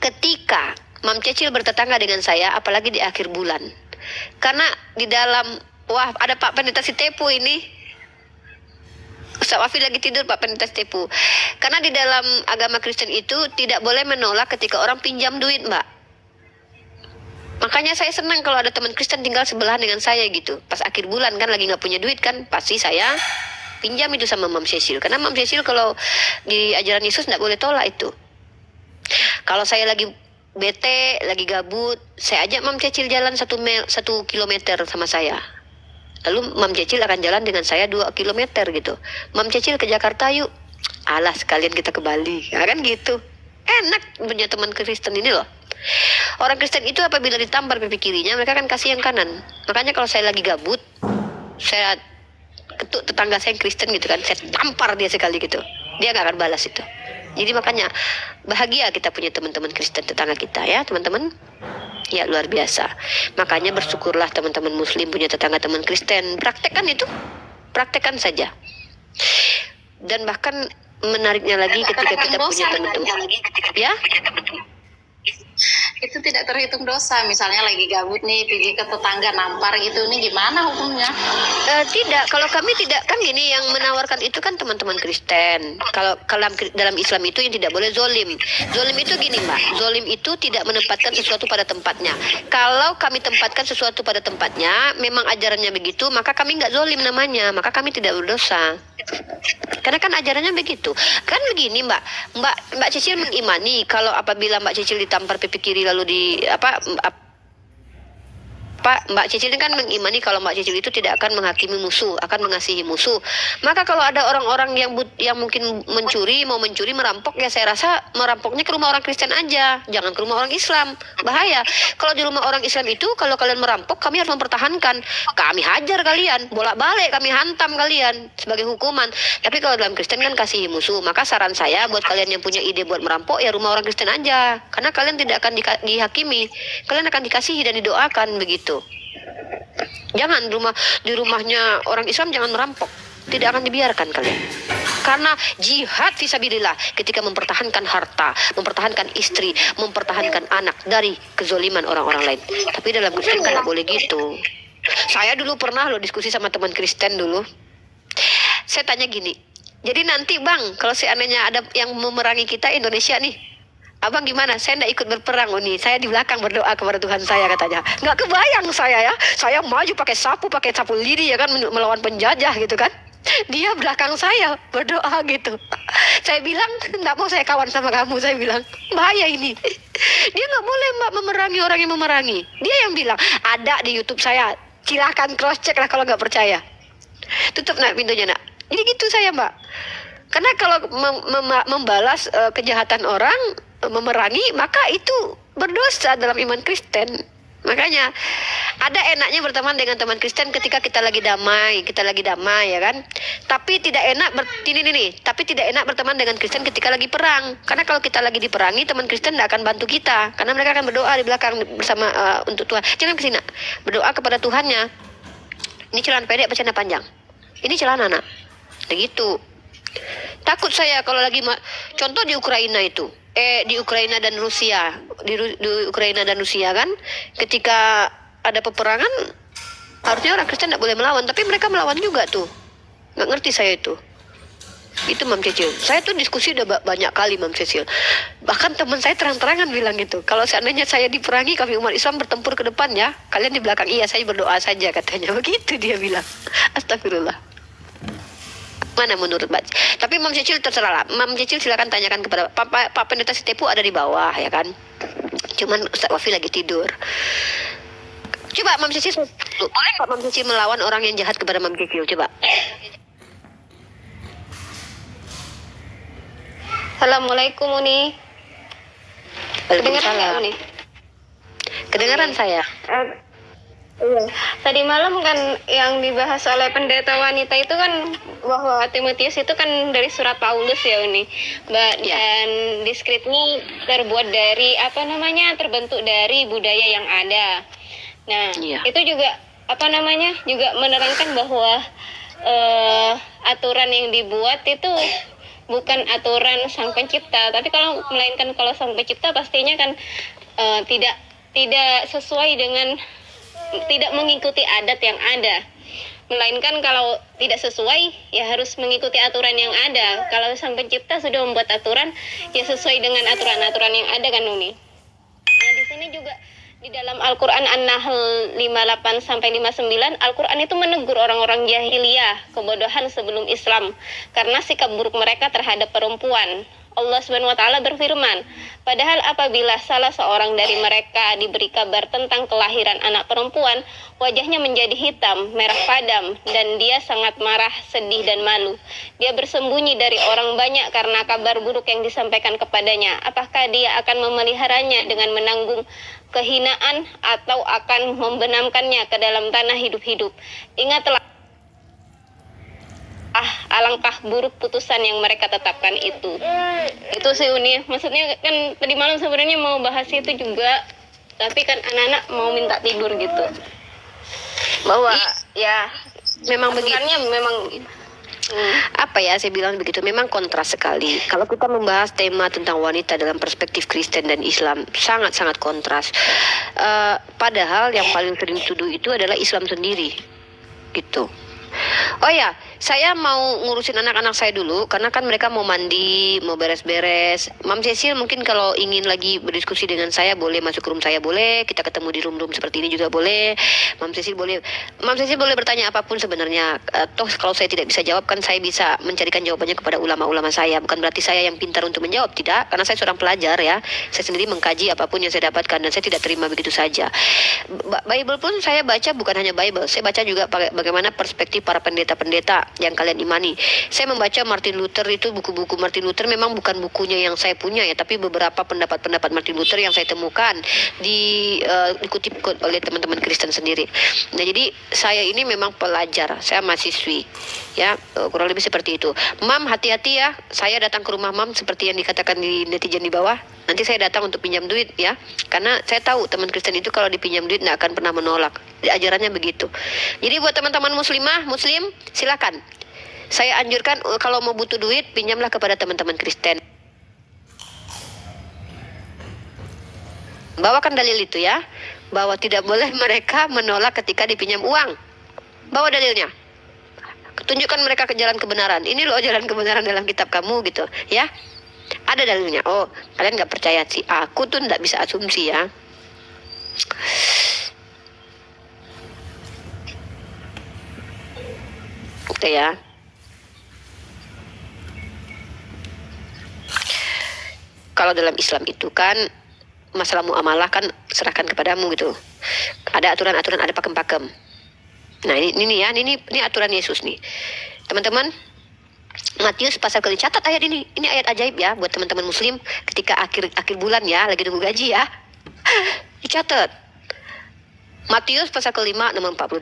ketika Mam Cecil bertetangga dengan saya, apalagi di akhir bulan. Karena di dalam, wah ada Pak Pendeta Sitepu ini. Ustaz Wafi lagi tidur Pak Pendeta Sitepu. Karena di dalam agama Kristen itu tidak boleh menolak ketika orang pinjam duit, Mbak. Makanya saya senang kalau ada teman Kristen tinggal sebelahan dengan saya gitu. Pas akhir bulan kan lagi nggak punya duit kan, pasti saya pinjam itu sama Mam Cecil. Karena Mam Cecil kalau di ajaran Yesus nggak boleh tolak itu. Kalau saya lagi bete, lagi gabut, saya ajak Mam Cecil jalan 1 kilometer sama saya. Lalu Mam Cecil akan jalan dengan saya 2 kilometer gitu. Mam Cecil ke Jakarta yuk. Alah sekalian kita ke Bali. Ya kan gitu. Enak punya teman Kristen ini loh. Orang Kristen itu apabila ditampar pipi kirinya, mereka akan kasih yang kanan. Makanya kalau saya lagi gabut, saya ketuk tetangga saya yang Kristen gitu kan, saya tampar dia sekali gitu, dia gak akan balas itu. Jadi makanya bahagia kita punya teman-teman Kristen tetangga kita ya teman-teman. Ya luar biasa. Makanya bersyukurlah teman-teman Muslim punya tetangga teman Kristen. Praktekkan itu, praktekkan saja. Dan bahkan menariknya lagi ketika kita punya teman-teman ya. Itu tidak terhitung dosa. Misalnya lagi gabut nih, pergi ke tetangga nampar gitu, ini gimana hukumnya? Tidak, kalau kami tidak, kan gini, yang menawarkan itu kan teman-teman Kristen. Kalau dalam Islam itu yang tidak boleh zolim. Zolim itu gini Mbak, zolim itu tidak menempatkan sesuatu pada tempatnya. Kalau kami tempatkan sesuatu pada tempatnya, memang ajarannya begitu, maka kami nggak zolim namanya, maka kami tidak berdosa. Karena kan ajarannya begitu. Kan begini Mbak Cecil mengimani kalau apabila Mbak Cecil ditampar pipi kiri lalu Mbak Cecil ini kan mengimani kalau Mbak Cecil itu tidak akan menghakimi musuh, akan mengasihi musuh. Maka kalau ada orang-orang yang mungkin mau mencuri, merampok, ya saya rasa merampoknya ke rumah orang Kristen aja, jangan ke rumah orang Islam. Bahaya. Kalau di rumah orang Islam itu, kalau kalian merampok, kami harus mempertahankan. Kami hajar kalian, bolak-balik kami hantam kalian sebagai hukuman. Tapi kalau dalam Kristen kan kasihi musuh. Maka saran saya buat kalian yang punya ide buat merampok, ya rumah orang Kristen aja. Karena kalian tidak akan dihakimi, kalian akan dikasihi dan didoakan begitu. Jangan di rumahnya orang Islam jangan merampok, tidak akan dibiarkan kalian. Karena jihad fisabilillah ketika mempertahankan harta, mempertahankan istri, mempertahankan anak dari kezoliman orang-orang lain. Tapi dalam Kristen kan tidak boleh gitu. Saya dulu pernah diskusi sama teman Kristen dulu. Saya tanya gini, jadi nanti Bang, kalau seandainya ada yang memerangi kita Indonesia nih, Abang gimana? Saya enggak ikut berperang nih. Saya di belakang berdoa kepada Tuhan saya katanya. Nggak kebayang saya ya. Saya maju pakai sapu lidi ya kan melawan penjajah gitu kan. Dia belakang saya berdoa gitu. Saya bilang enggak mau saya kawan sama kamu. Saya bilang bahaya ini. Dia nggak boleh Mbak memerangi orang yang memerangi. Dia yang bilang ada di YouTube saya. Silakan cross check lah kalau nggak percaya. Tutup nak pintunya nak. Jadi gitu saya Mbak. Karena kalau membalas kejahatan orang, memerangi, maka itu berdosa dalam iman Kristen. Makanya ada enaknya berteman dengan teman Kristen ketika kita lagi damai ya kan. Tapi tidak enak tapi tidak enak berteman dengan Kristen ketika lagi perang. Karena kalau kita lagi diperangi, teman Kristen tidak akan bantu kita. Karena mereka akan berdoa di belakang bersama untuk Tuhan. Jangan kesini, berdoa kepada Tuhannya. Ini celana pendek apa celana panjang? Ini celana nak. Begitu. Takut saya kalau lagi contoh di Ukraina itu. Di Ukraina dan Rusia, di Ukraina dan Rusia kan, ketika ada peperangan, harusnya orang Kristen tidak boleh melawan, tapi mereka melawan juga tuh. Nggak ngerti saya itu. Itu Mam Cecil. Saya tuh diskusi udah banyak kali Mam Cecil. Bahkan teman saya terang-terangan bilang gitu. Kalau seandainya saya diperangi, kami umat Islam bertempur ke depan ya. Kalian di belakang. Iya, saya berdoa saja katanya. Begitu dia bilang. Astagfirullah. Mana menurut Mbak? Tapi Mam Cecil terserah lah. Mam Cecil silakan tanyakan kepada Pak Pendeta Sitepu ada di bawah ya kan. Cuman Ustaz Wafi lagi tidur. Coba Mam Cecil, boleh nggak Mam Cecil melawan orang yang jahat kepada Mam Cecil? Coba. Assalamualaikum Uni. Kedengaran nggak Uni? Kedengaran saya. Iya. Tadi malam kan yang dibahas oleh pendeta wanita itu kan bahwa Timotius itu kan dari surat Paulus ya Uni. Dan di skripnya terbuat dari terbentuk dari budaya yang ada. Nah, itu juga juga menerangkan bahwa aturan yang dibuat itu bukan aturan sang pencipta, tapi melainkan kalau sang pencipta pastinya kan tidak sesuai dengan, tidak mengikuti adat yang ada, melainkan kalau tidak sesuai ya harus mengikuti aturan yang ada. Kalau sang pencipta sudah membuat aturan ya sesuai dengan aturan-aturan yang ada kan Uni. Nah di sini juga di dalam Al-Quran An-Nahl 58 sampai 59, Al-Quran itu menegur orang-orang jahiliyah, kebodohan sebelum Islam karena sikap buruk mereka terhadap perempuan. Allah Subhanahu wa taala berfirman, padahal apabila salah seorang dari mereka diberi kabar tentang kelahiran anak perempuan, wajahnya menjadi hitam, merah padam, dan dia sangat marah, sedih, dan malu. Dia bersembunyi dari orang banyak karena kabar buruk yang disampaikan kepadanya. Apakah dia akan memeliharanya dengan menanggung kehinaan atau akan membenamkannya ke dalam tanah hidup-hidup? Ingatlah, alangkah buruk putusan yang mereka tetapkan itu. Itu sih Uni. Maksudnya kan tadi malam sebenarnya mau bahas itu juga, tapi kan anak-anak mau minta tidur gitu. Bahwa ya memang begitu. Memang Apa ya, saya bilang begitu, memang kontras sekali. Kalau kita membahas tema tentang wanita dalam perspektif Kristen dan Islam, sangat-sangat kontras. Padahal yang paling sering dituduh itu adalah Islam sendiri, gitu. Oh ya, saya mau ngurusin anak-anak saya dulu karena kan mereka mau mandi, mau beres-beres. Mam Cecil mungkin kalau ingin lagi berdiskusi dengan saya boleh masuk ke room saya, boleh. Kita ketemu di room-room seperti ini juga boleh. Mam Cecil boleh bertanya apapun sebenarnya. Toh kalau saya tidak bisa jawab kan saya bisa mencarikan jawabannya kepada ulama-ulama saya. Bukan berarti saya yang pintar untuk menjawab, tidak. Karena saya seorang pelajar ya. Saya sendiri mengkaji apapun yang saya dapatkan dan saya tidak terima begitu saja. Bible pun saya baca bukan hanya Bible. Saya baca juga bagaimana perspektif para pendeta-pendeta yang kalian imani. Saya membaca Martin Luther, itu buku-buku Martin Luther memang bukan bukunya yang saya punya ya, tapi beberapa pendapat-pendapat Martin Luther yang saya temukan dikutip oleh teman-teman Kristen sendiri. Nah, jadi saya ini memang pelajar, saya mahasiswi ya, kurang lebih seperti itu. Mam, hati-hati ya, saya datang ke rumah Mam seperti yang dikatakan di netizen di bawah. Nanti saya datang untuk pinjam duit ya, karena saya tahu teman Kristen itu kalau dipinjam duit nggak akan pernah menolak. Ajarannya begitu. Jadi buat teman-teman muslim, silakan. Saya anjurkan kalau mau butuh duit, pinjamlah kepada teman-teman Kristen. Bawakan dalil itu ya, bahwa tidak boleh mereka menolak ketika dipinjam uang. Bawa dalilnya. Tunjukkan mereka ke jalan kebenaran. Ini loh jalan kebenaran dalam kitab kamu gitu ya. Ada dalilnya. Oh, kalian nggak percaya sih. Aku tuh nggak bisa asumsi ya. Oke ya. Kalau dalam Islam itu kan masalah muamalah kan serahkan kepadamu gitu. Ada aturan-aturan, ada pakem-pakem. Nah ini aturan Yesus nih. Teman-teman, Matius pasal kali, catat ayat ini. Ini ayat ajaib ya buat teman-teman muslim ketika akhir bulan ya, lagi nunggu gaji ya. Dicatat. Matius pasal ke-5 nomor 42.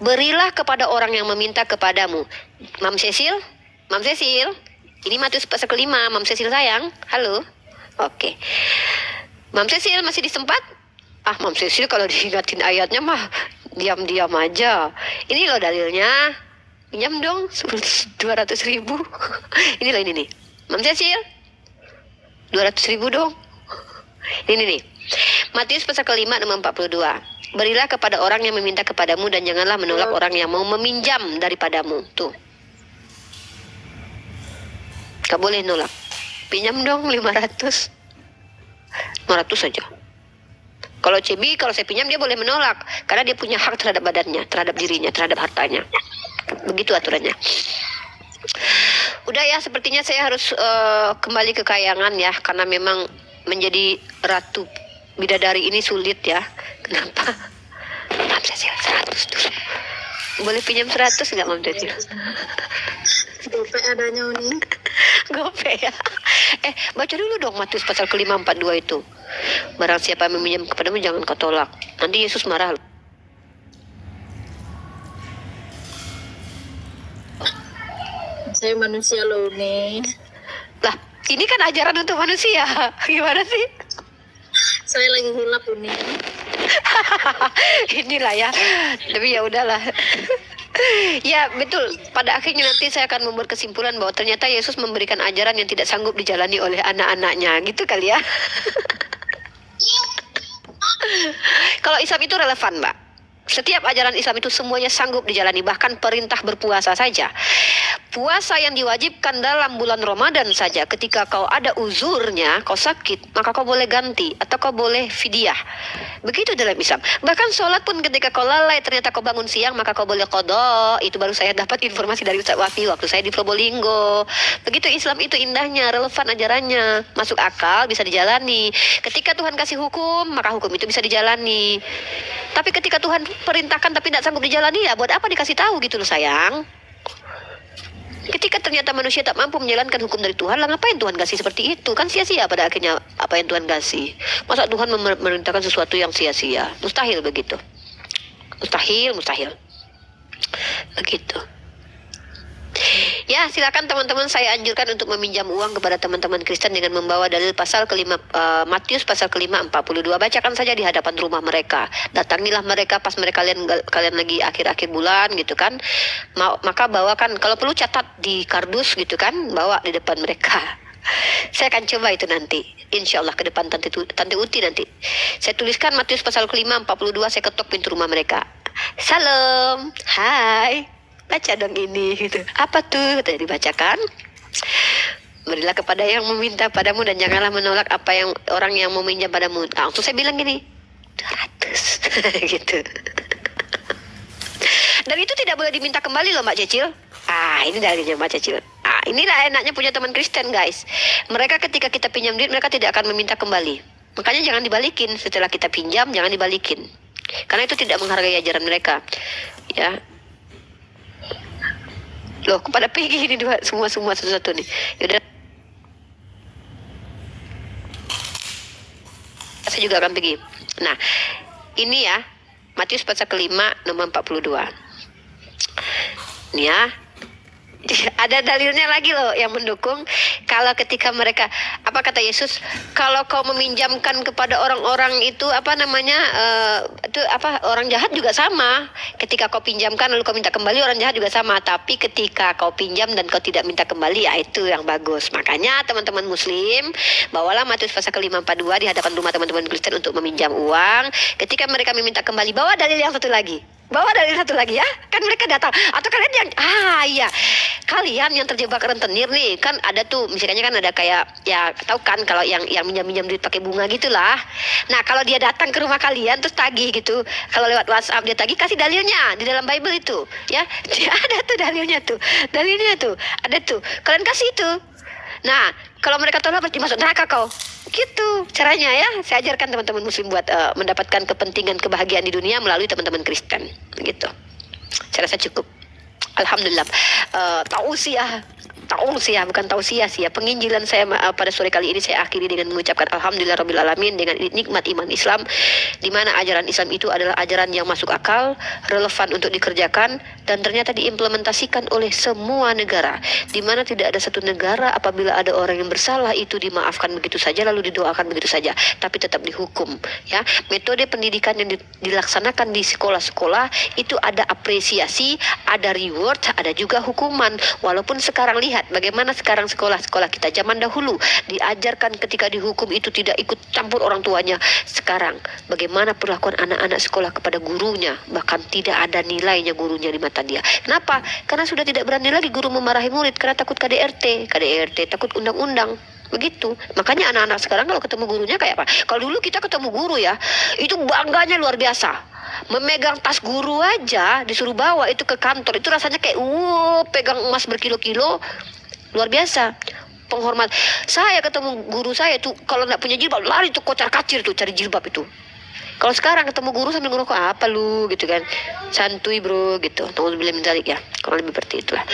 Berilah kepada orang yang meminta kepadamu. Mam Cecil. Ini Matius pasal ke-5, Mam Cecil sayang. Halo. Oke. Mam Cecil masih di tempat? Mam Cecil kalau diingatin ayatnya mah diam-diam aja. Ini loh dalilnya. Pinjam dong 200.000. Ini loh ini nih. Mam Cecil 200.000 dong. Ini nih. Matius pasal ke-5 nomor 42. Berilah kepada orang yang meminta kepadamu dan janganlah menolak orang yang mau meminjam daripadamu. Tuh. Gak boleh nolak. Pinjam dong 500 saja. Kalau CB, kalau saya pinjam dia boleh menolak karena dia punya hak terhadap badannya, terhadap dirinya, terhadap hartanya. Begitu aturannya. Udah ya, sepertinya saya harus kembali ke kayangan ya, karena memang menjadi ratu bidadari ini sulit ya. Kenapa? Mam Cecil 100 dulu. Boleh pinjam 100 nggak Mam Cecil? Gope adanya Uni. Gope ya. Baca dulu dong Matius pasal ke-5:42 itu. Barang siapa yang meminjam kepadamu jangan kau tolak. Nanti Yesus marah loh. Saya manusia loh Uni. Lah, ini kan ajaran untuk manusia. Gimana sih? Saya lagi hilap Uni. Inilah ya. Tapi ya udahlah. Ya betul, pada akhirnya nanti saya akan membuat kesimpulan bahwa ternyata Yesus memberikan ajaran yang tidak sanggup dijalani oleh anak-anaknya, gitu kali ya. Kalau Islam itu relevan Mbak, setiap ajaran Islam itu semuanya sanggup dijalani, bahkan perintah berpuasa saja. Puasa yang diwajibkan dalam bulan Ramadan saja, ketika kau ada uzurnya, kau sakit, maka kau boleh ganti atau kau boleh fidyah. Begitu dalam Islam. Bahkan sholat pun ketika kau lalai ternyata kau bangun siang, maka kau boleh qadha. Itu baru saya dapat informasi dari Ustaz Wafi waktu saya di Probolinggo. Begitu Islam itu indahnya, relevan ajarannya, masuk akal, bisa dijalani. Ketika Tuhan kasih hukum, maka hukum itu bisa dijalani. Tapi ketika Tuhan perintahkan tapi tidak sanggup dijalani, ya buat apa dikasih tahu gitu loh sayang. Ketika ternyata manusia tak mampu menjalankan hukum dari Tuhan, lah ngapain Tuhan kasih seperti itu? Kan sia-sia pada akhirnya apa yang Tuhan kasih. Masa Tuhan memerintahkan sesuatu yang sia-sia? Mustahil begitu. Mustahil. Begitu. Ya, silakan teman-teman, saya anjurkan untuk meminjam uang kepada teman-teman Kristen dengan membawa dalil pasal ke-5 Matius pasal ke-5:42. Bacakan saja di hadapan rumah mereka. Datangilah mereka pas mereka kalian lagi akhir-akhir bulan gitu kan. Maka bawakan, kalau perlu catat di kardus gitu kan, bawa di depan mereka. Saya akan coba itu nanti, insya Allah ke depan Tante Uti nanti. Saya tuliskan Matius pasal ke-5:42, saya ketok pintu rumah mereka. Salam, hai. Baca dong ini gitu. Apa tuh? Tadi dibacakan. Berilah kepada yang meminta padamu dan janganlah menolak apa yang orang yang meminjam padamu. Langsung saya bilang gini, 200 gitu. Dan itu tidak boleh diminta kembali loh Mbak Cecil. Ini dalilnya Mbak Cecil. Inilah enaknya punya teman Kristen guys. Mereka ketika kita pinjam duit, mereka tidak akan meminta kembali. Makanya jangan dibalikin. Setelah kita pinjam, jangan dibalikin. Karena itu tidak menghargai ajaran mereka. Ya. Loh, kepada pergi ini dua semua satu-satu nih. Yaudah. Saya juga akan pergi. Nah, ini ya Matius pasal ke-5 nomor 42. Ini ya. Ada dalilnya lagi loh yang mendukung kalau ketika mereka, apa kata Yesus, kalau kau meminjamkan kepada orang-orang itu orang jahat juga sama. Ketika kau pinjamkan lalu kau minta kembali, orang jahat juga sama. Tapi ketika kau pinjam dan kau tidak minta kembali, ya itu yang bagus. Makanya teman-teman muslim, bawalah Matius pasal ke-5:42 di hadapan rumah teman-teman Kristen untuk meminjam uang. Ketika mereka meminta kembali, bawa dalil yang satu lagi. Bawa dalil satu lagi ya. Kan mereka datang. Atau kalian yang iya. Kalian yang terjebak rentenir nih, kan ada tuh misalnya kan ada kayak, ya tahu kan kalau yang minjam duit pakai bunga gitulah. Nah, kalau dia datang ke rumah kalian terus tagih gitu. Kalau lewat WhatsApp dia tagih, kasih dalilnya di dalam Bible itu, ya. Dia ada tuh dalilnya tuh. Dalilnya tuh. Ada tuh. Kalian kasih itu. Nah, kalau mereka tolak pasti masuk neraka kau. Gitu caranya ya. Saya ajarkan teman-teman muslim buat mendapatkan kepentingan kebahagiaan di dunia melalui teman-teman Kristen. Begitu. Saya rasa cukup. Alhamdulillah. Tausiah bukan tausiah sih ya. Penginjilan saya pada sore kali ini saya akhiri dengan mengucapkan alhamdulillah rabbil alamin dengan nikmat iman Islam, di mana ajaran Islam itu adalah ajaran yang masuk akal, relevan untuk dikerjakan dan ternyata diimplementasikan oleh semua negara, di mana tidak ada satu negara apabila ada orang yang bersalah itu dimaafkan begitu saja lalu didoakan begitu saja, tapi tetap dihukum ya. Metode pendidikan yang dilaksanakan di sekolah-sekolah itu ada apresiasi, ada reward, ada juga hukuman. Walaupun sekarang lihat lihat bagaimana sekarang sekolah-sekolah kita zaman dahulu diajarkan ketika dihukum itu tidak ikut campur orang tuanya. Sekarang bagaimana perlakuan anak-anak sekolah kepada gurunya, bahkan tidak ada nilainya gurunya di mata dia. Kenapa? Karena sudah tidak berani lagi guru memarahi murid karena takut KDRT takut undang-undang. Begitu. Makanya anak-anak sekarang kalau ketemu gurunya kayak apa? Kalau dulu kita ketemu guru ya, itu bangganya luar biasa. Memegang tas guru aja disuruh bawa itu ke kantor, itu rasanya kayak pegang emas berkilo-kilo, luar biasa. Penghormat. Saya ketemu guru saya tuh kalau nggak punya jilbab lari tuh kocar-kacir tuh cari jilbab itu. Kalau sekarang ketemu guru sambil ngerokok, apa lu gitu kan, santuy bro gitu. Tunggu bila ya, kurang lebih seperti itulah.